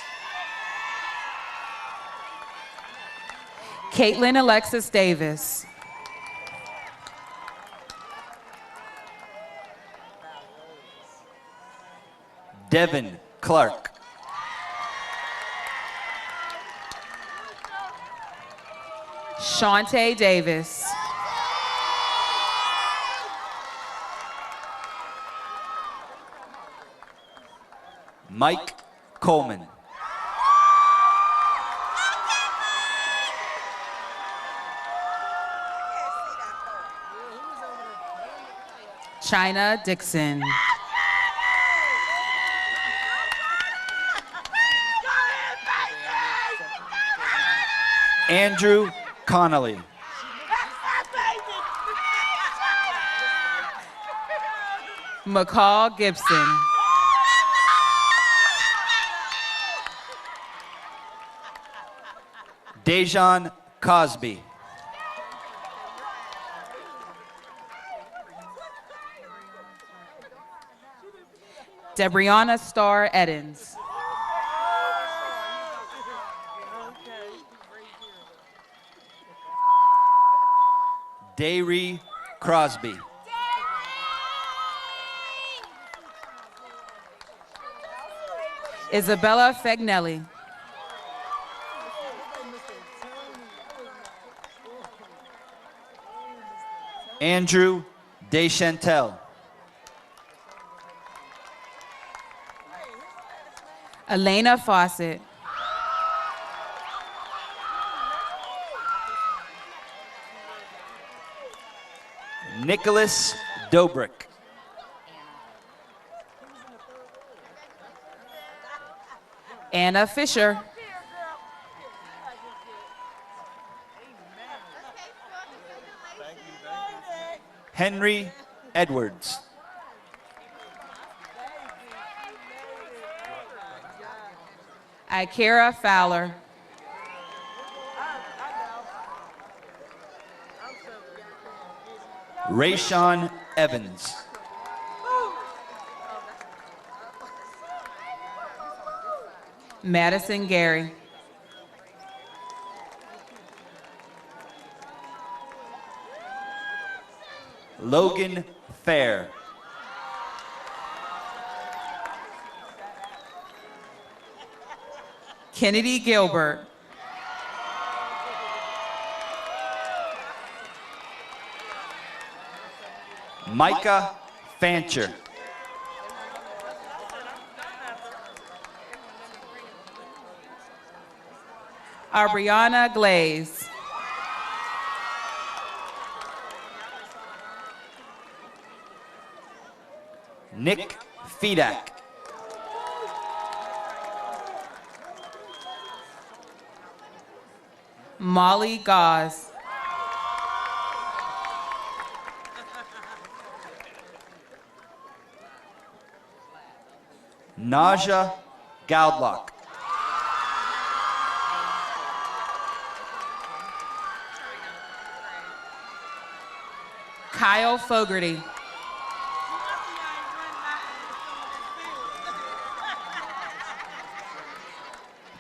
Caitlin Alexis Davis. Devin Clark. Shantae Davis. Mike Coleman. China Dixon. Andrew Connolly. McCall Gibson. Dejan Cosby. Debrianna Starr Eddins. Dayre Crosby. Isabella Fagnelli. Andrew Deschantel. Elena Fawcett. Nicholas Dobrik. Anna Fisher. Henry Edwards. Ikera Fowler. Rayshawn Evans. Madison Gary. Logan Fair. Kennedy Gilbert. Micah Fancher. Aubriana Glaze. Nick Fedak. Molly Gauze. Naja Gaudlock. Kyle Fogarty.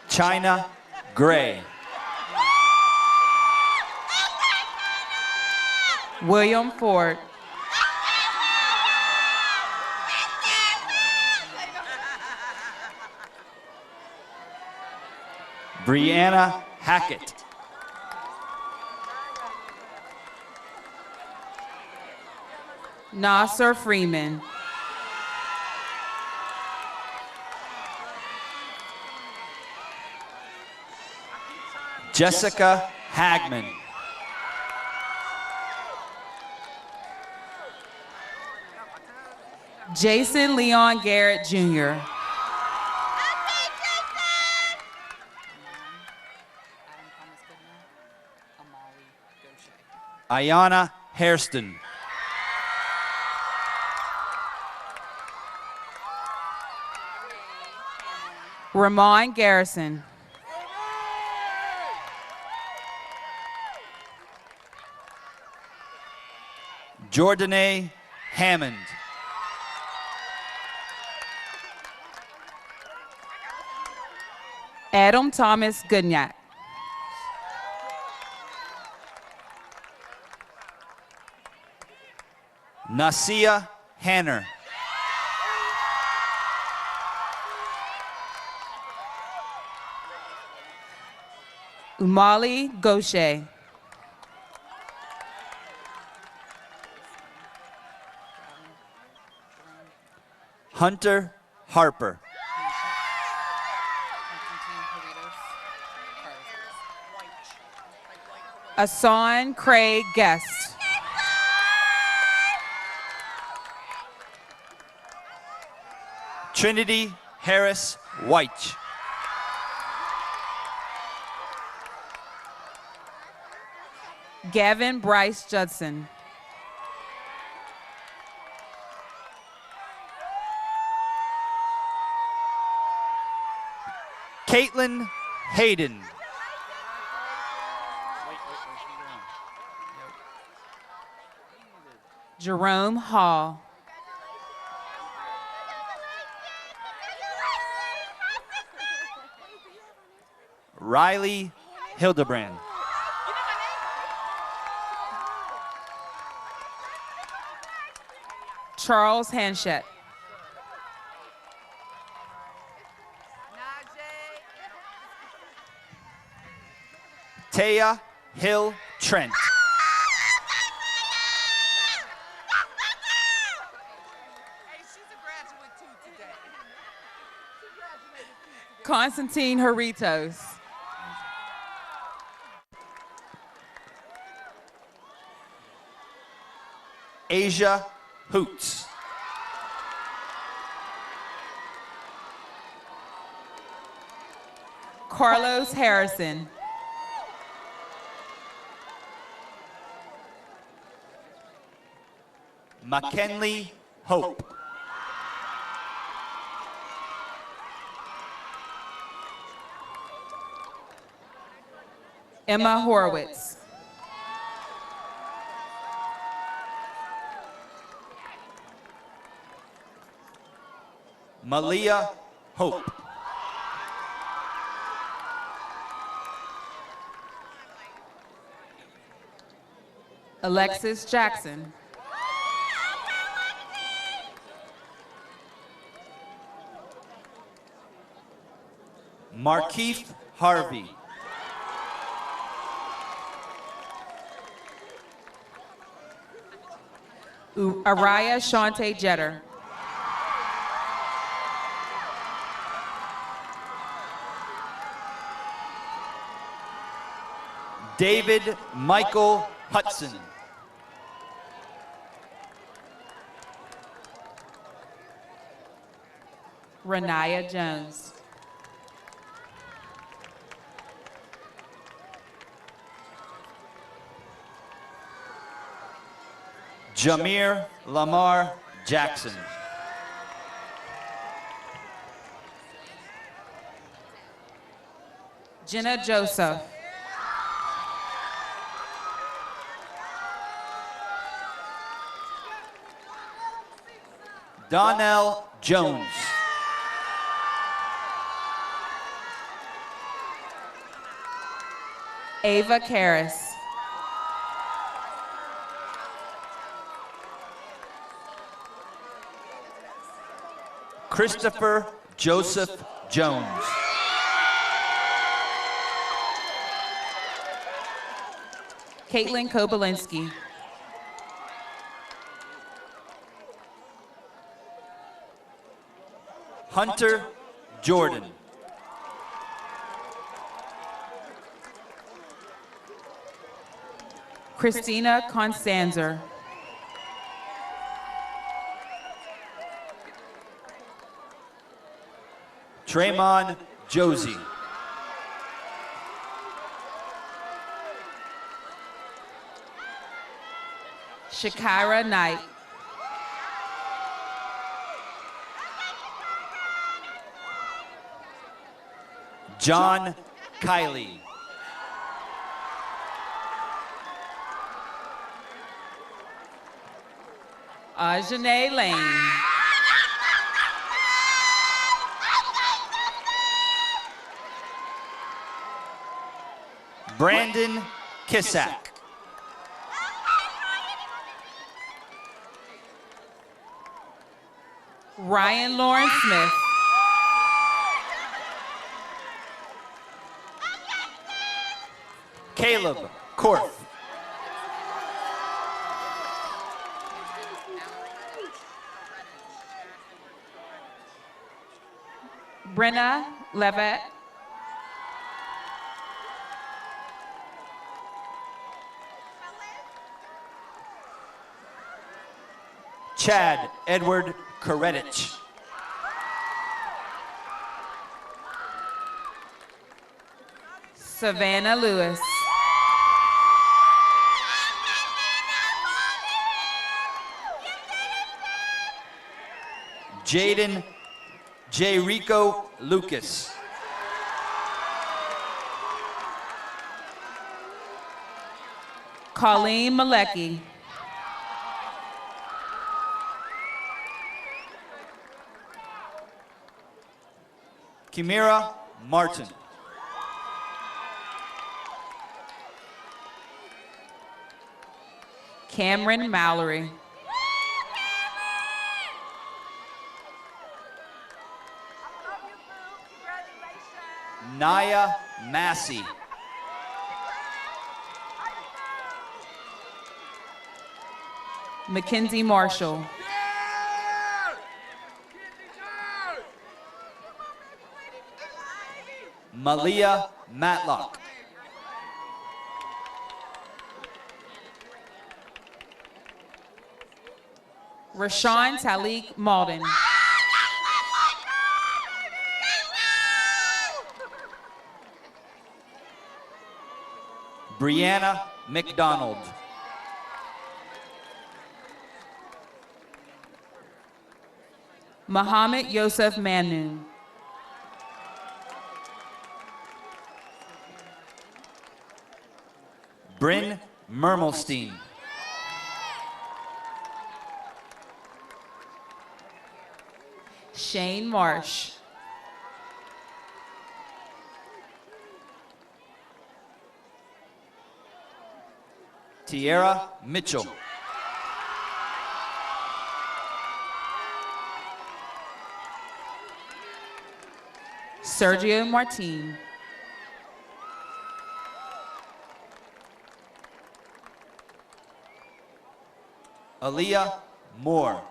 China Gray. William Ford. Brianna Hackett. Nasser Freeman. Jessica Hagman. Jason Leon Garrett Jr. Ayana Hairston. Ramon Garrison. Jordanae Hammond. Adam Thomas Goodnyack. Nasia Hanner. Umali Goshe. Hunter Harper. Asan Craig Guest. Trinity Harris White. Gavin Bryce Judson. Caitlin Hayden. Jerome Hall. Riley Hildebrand. Charles Hanchett. Taya Hill Trent. Constantine Haritos. Asia Hoots. Carlos Harrison. McKinley Hope. Emma Horowitz. Malia Hope. Alexis Jackson. Markeith Harvey. Araya Shante Jetter. David Michael Hudson. Renaya Jones. Jameer Lamar Jackson. Jenna Joseph. Donnell Jones. Ava Karras. Christopher Joseph Jones. Caitlin Kobalinski. Hunter Jordan. Christina Constanzer. Traymon Josie. Shakira Knight. John Kiley. Ajane Lane. Brandon Kissack. Ryan Lawrence Smith. Caleb Korth. Brenna Levitt. Chad Edward Koretich. Savannah Lewis. Jaden J. Rico Lucas. Colleen Malecki. Kimira Martin. Cameron Mallory. Naya Massey. Mackenzie Marshall. Malia Matlock. Rashawn Talik Malden. Brianna McDonald. Muhammad Yosef Manoon. Bryn Mermelstein. Shane Marsh. Tierra Mitchell. Sergio Martin. Aaliyah Moore.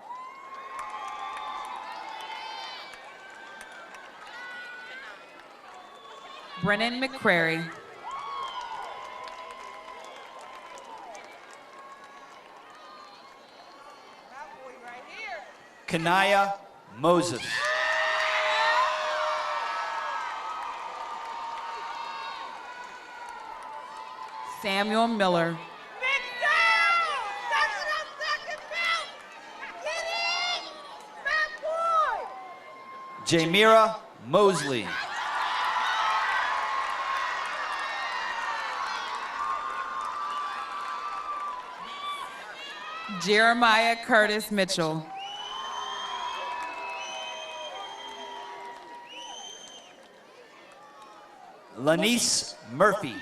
Brennan McCrary. Kanaya Moses. Samuel Miller. Jamira Mosley. Jeremiah Curtis Mitchell. Lanice Murphy.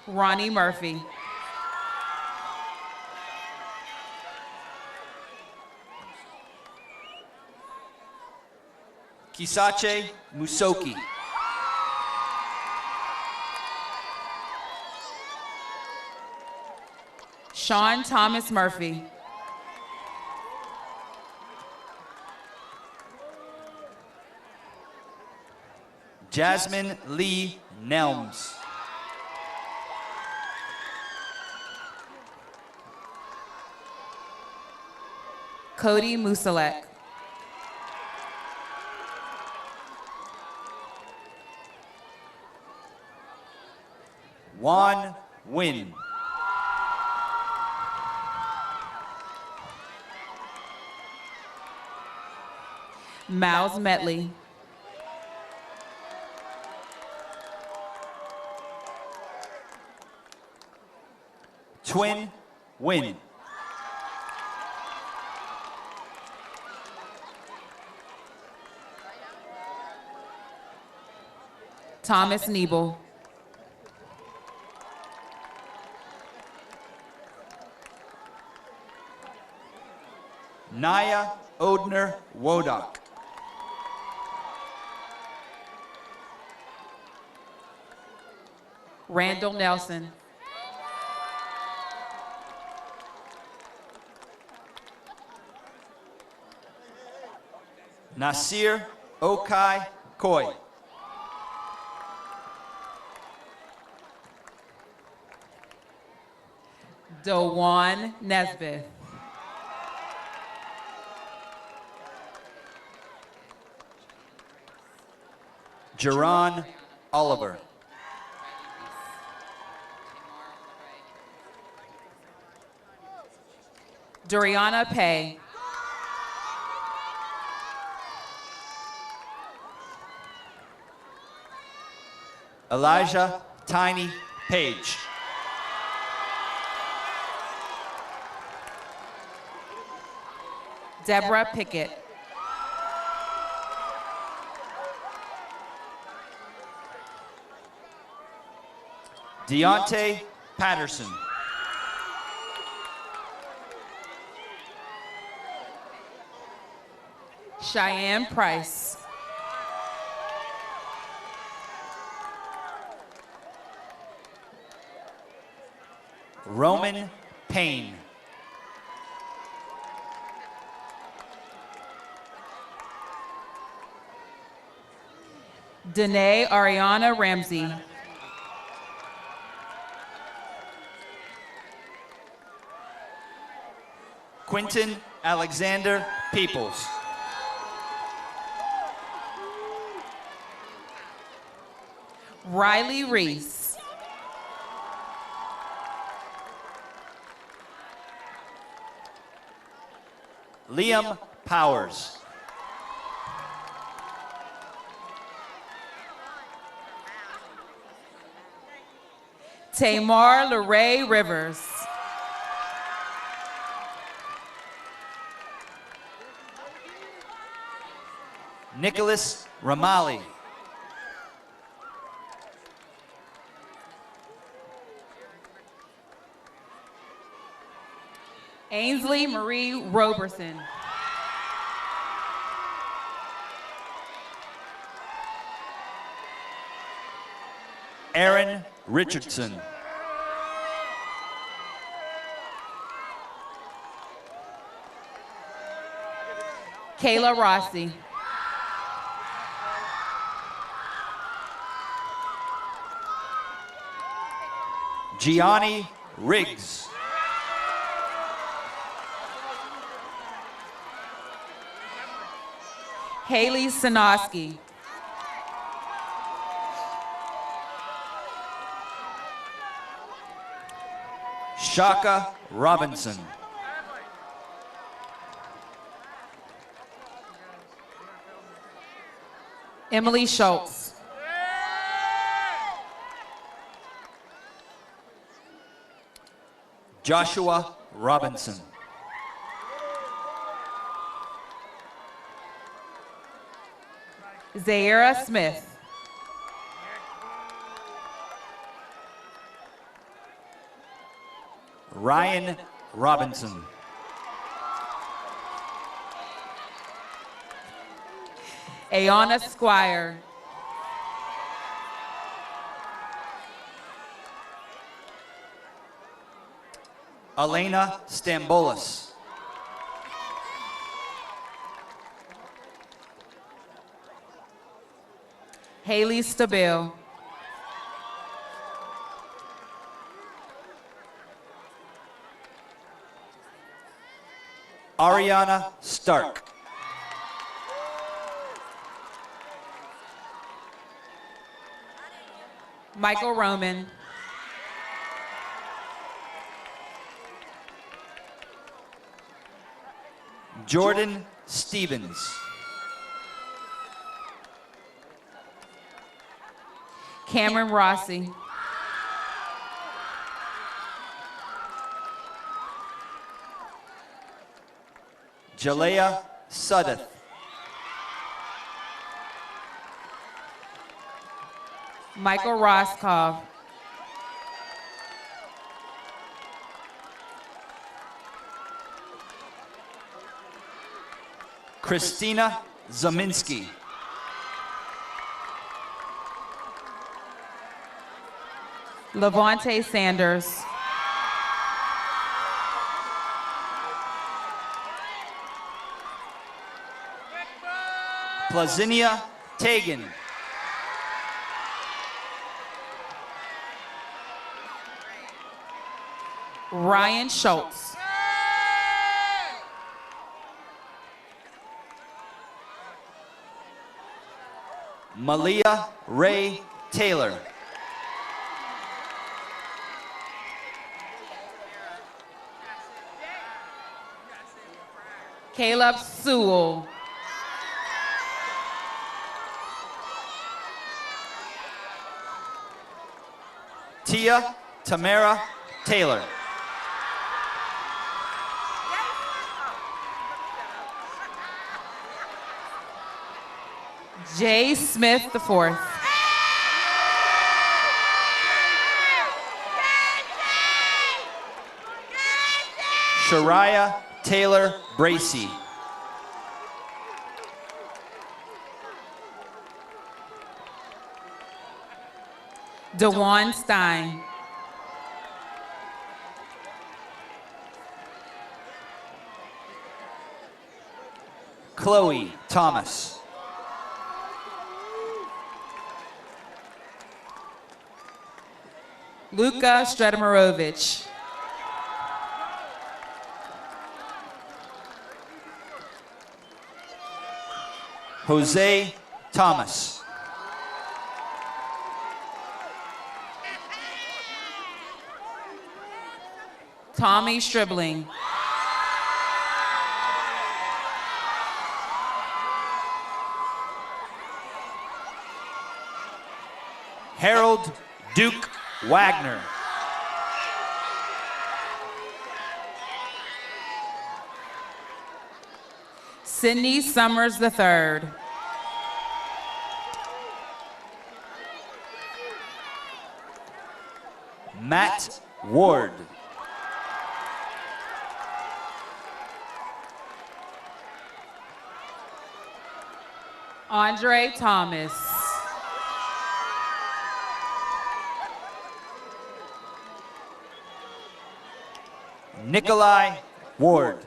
Ronnie Murphy. Kisache Musoki. Sean Thomas Murphy. Jasmine Lee Nelms. Cody Musalek. Juan Wynn. Miles Metley. Twin Wynn. Thomas Nebel. Naya Odner Wodak. Randall Nelson. Nasir Okai Koi. Dewan Nesbitt. Jerron Oliver. Doriana Pay. Elijah Tiny Page. Deborah Pickett. Deontay Patterson. Cheyenne Price. Roman Payne. Danae Ariana Ramsey. Quentin Alexander Peoples. Riley Reese. Liam Powers. Tamar LeRae Rivers. Nicholas Ramali. Ainsley Marie Roberson. Aaron Richardson. Kayla Rossi. Gianni Riggs. Haley Sinoski. Shaka Robinson. Emily Schultz. Joshua Robinson. Zaira Smith. Ryan Robinson. Ayana Squire. Elena Stambolis. Haley Stabile. Ariana Stark. Michael Roman. Jordan Stevens. Cameron Rossi. Jalea Suddeth. Michael Roskov. Christina Zaminski. Levante Sanders. Plazinia Tagan. Ryan Schultz. Malia Ray Taylor. Caleb Sewell. Tia Tamara Taylor. Jay Smith IV. Shariah Taylor Bracy. DeJuan Stein. Chloe Thomas. Luka Stredimirovich. Jose Thomas. Tommy Stribling. Harold Duke Wagner. Sydney Summers III. Matt Ward. Andre Thomas. Nikolai Ward.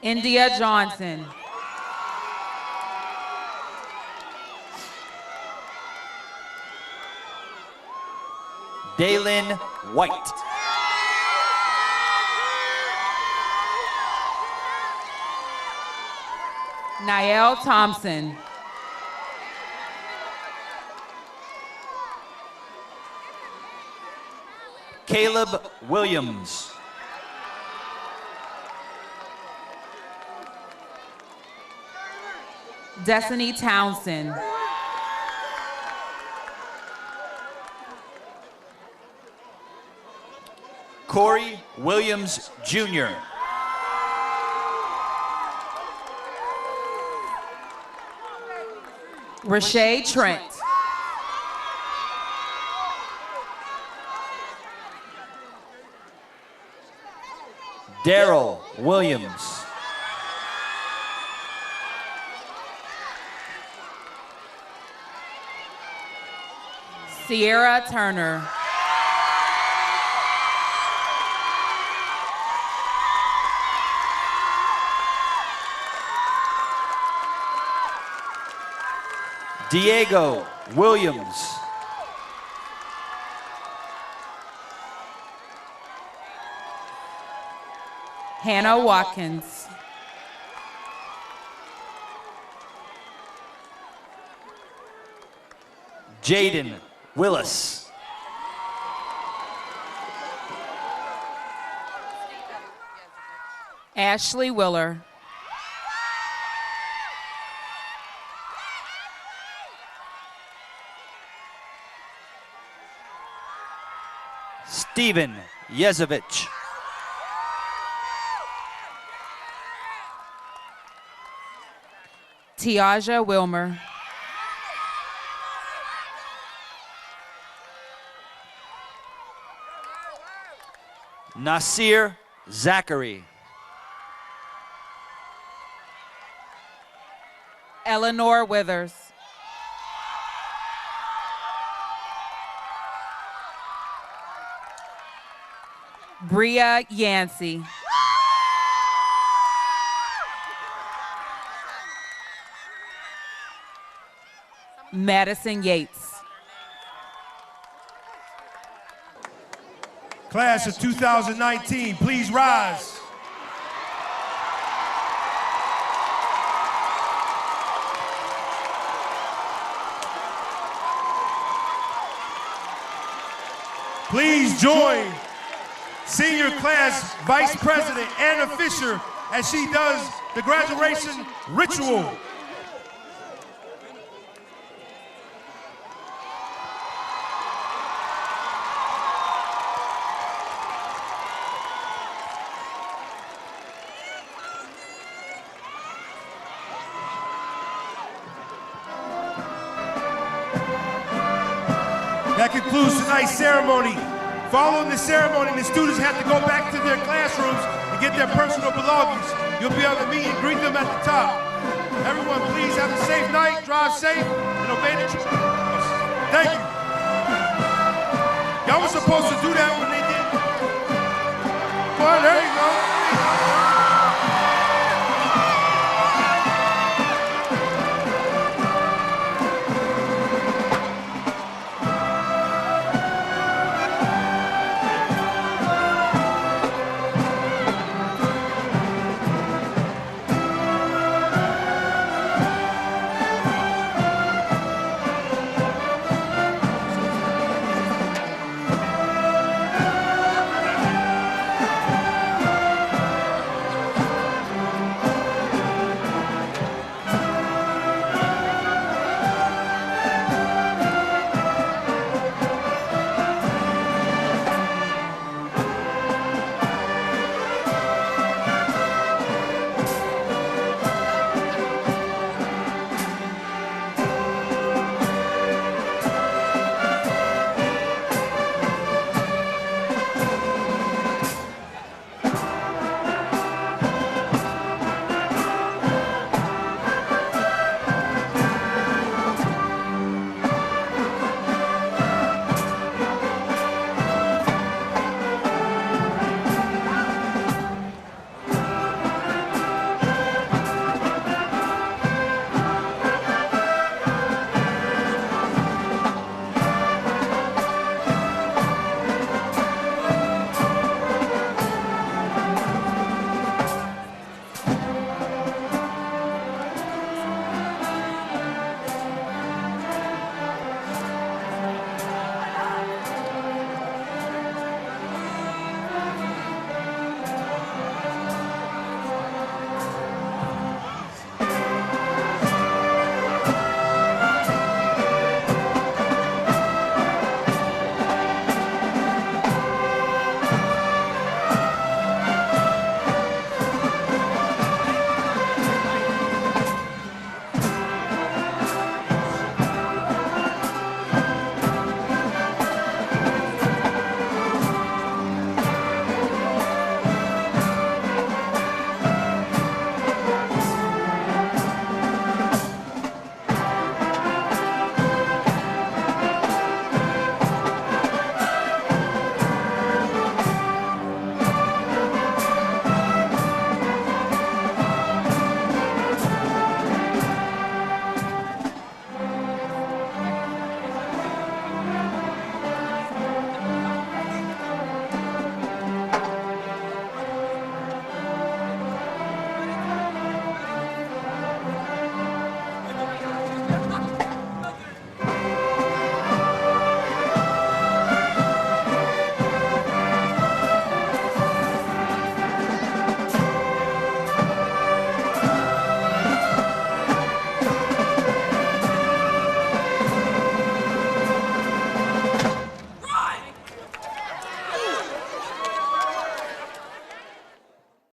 India Johnson. Daylin White. Niall Thompson. Caleb Williams. Destiny Townsend. Corey Williams Jr. Rashay Trent. Daryl Williams. Sierra Turner. Diego Williams. Hannah Watkins. Jaden Willis. Ashley Willer. Steven Yezevich. Tiaja Wilmer. Nasir Zachary. Eleanor Withers. Bria Yancey. Madison Yates. Class of 2019, please rise. Please join Senior Class Vice President Anna Fisher as she does the graduation ritual. That concludes tonight's ceremony. Following the ceremony, the students have to go back to their classrooms and get their personal belongings. You'll be able to meet and greet them at the top. Everyone, please have a safe night, drive safe, and obey the rules. Thank you. Y'all were supposed to do that when they did. Well, there you go.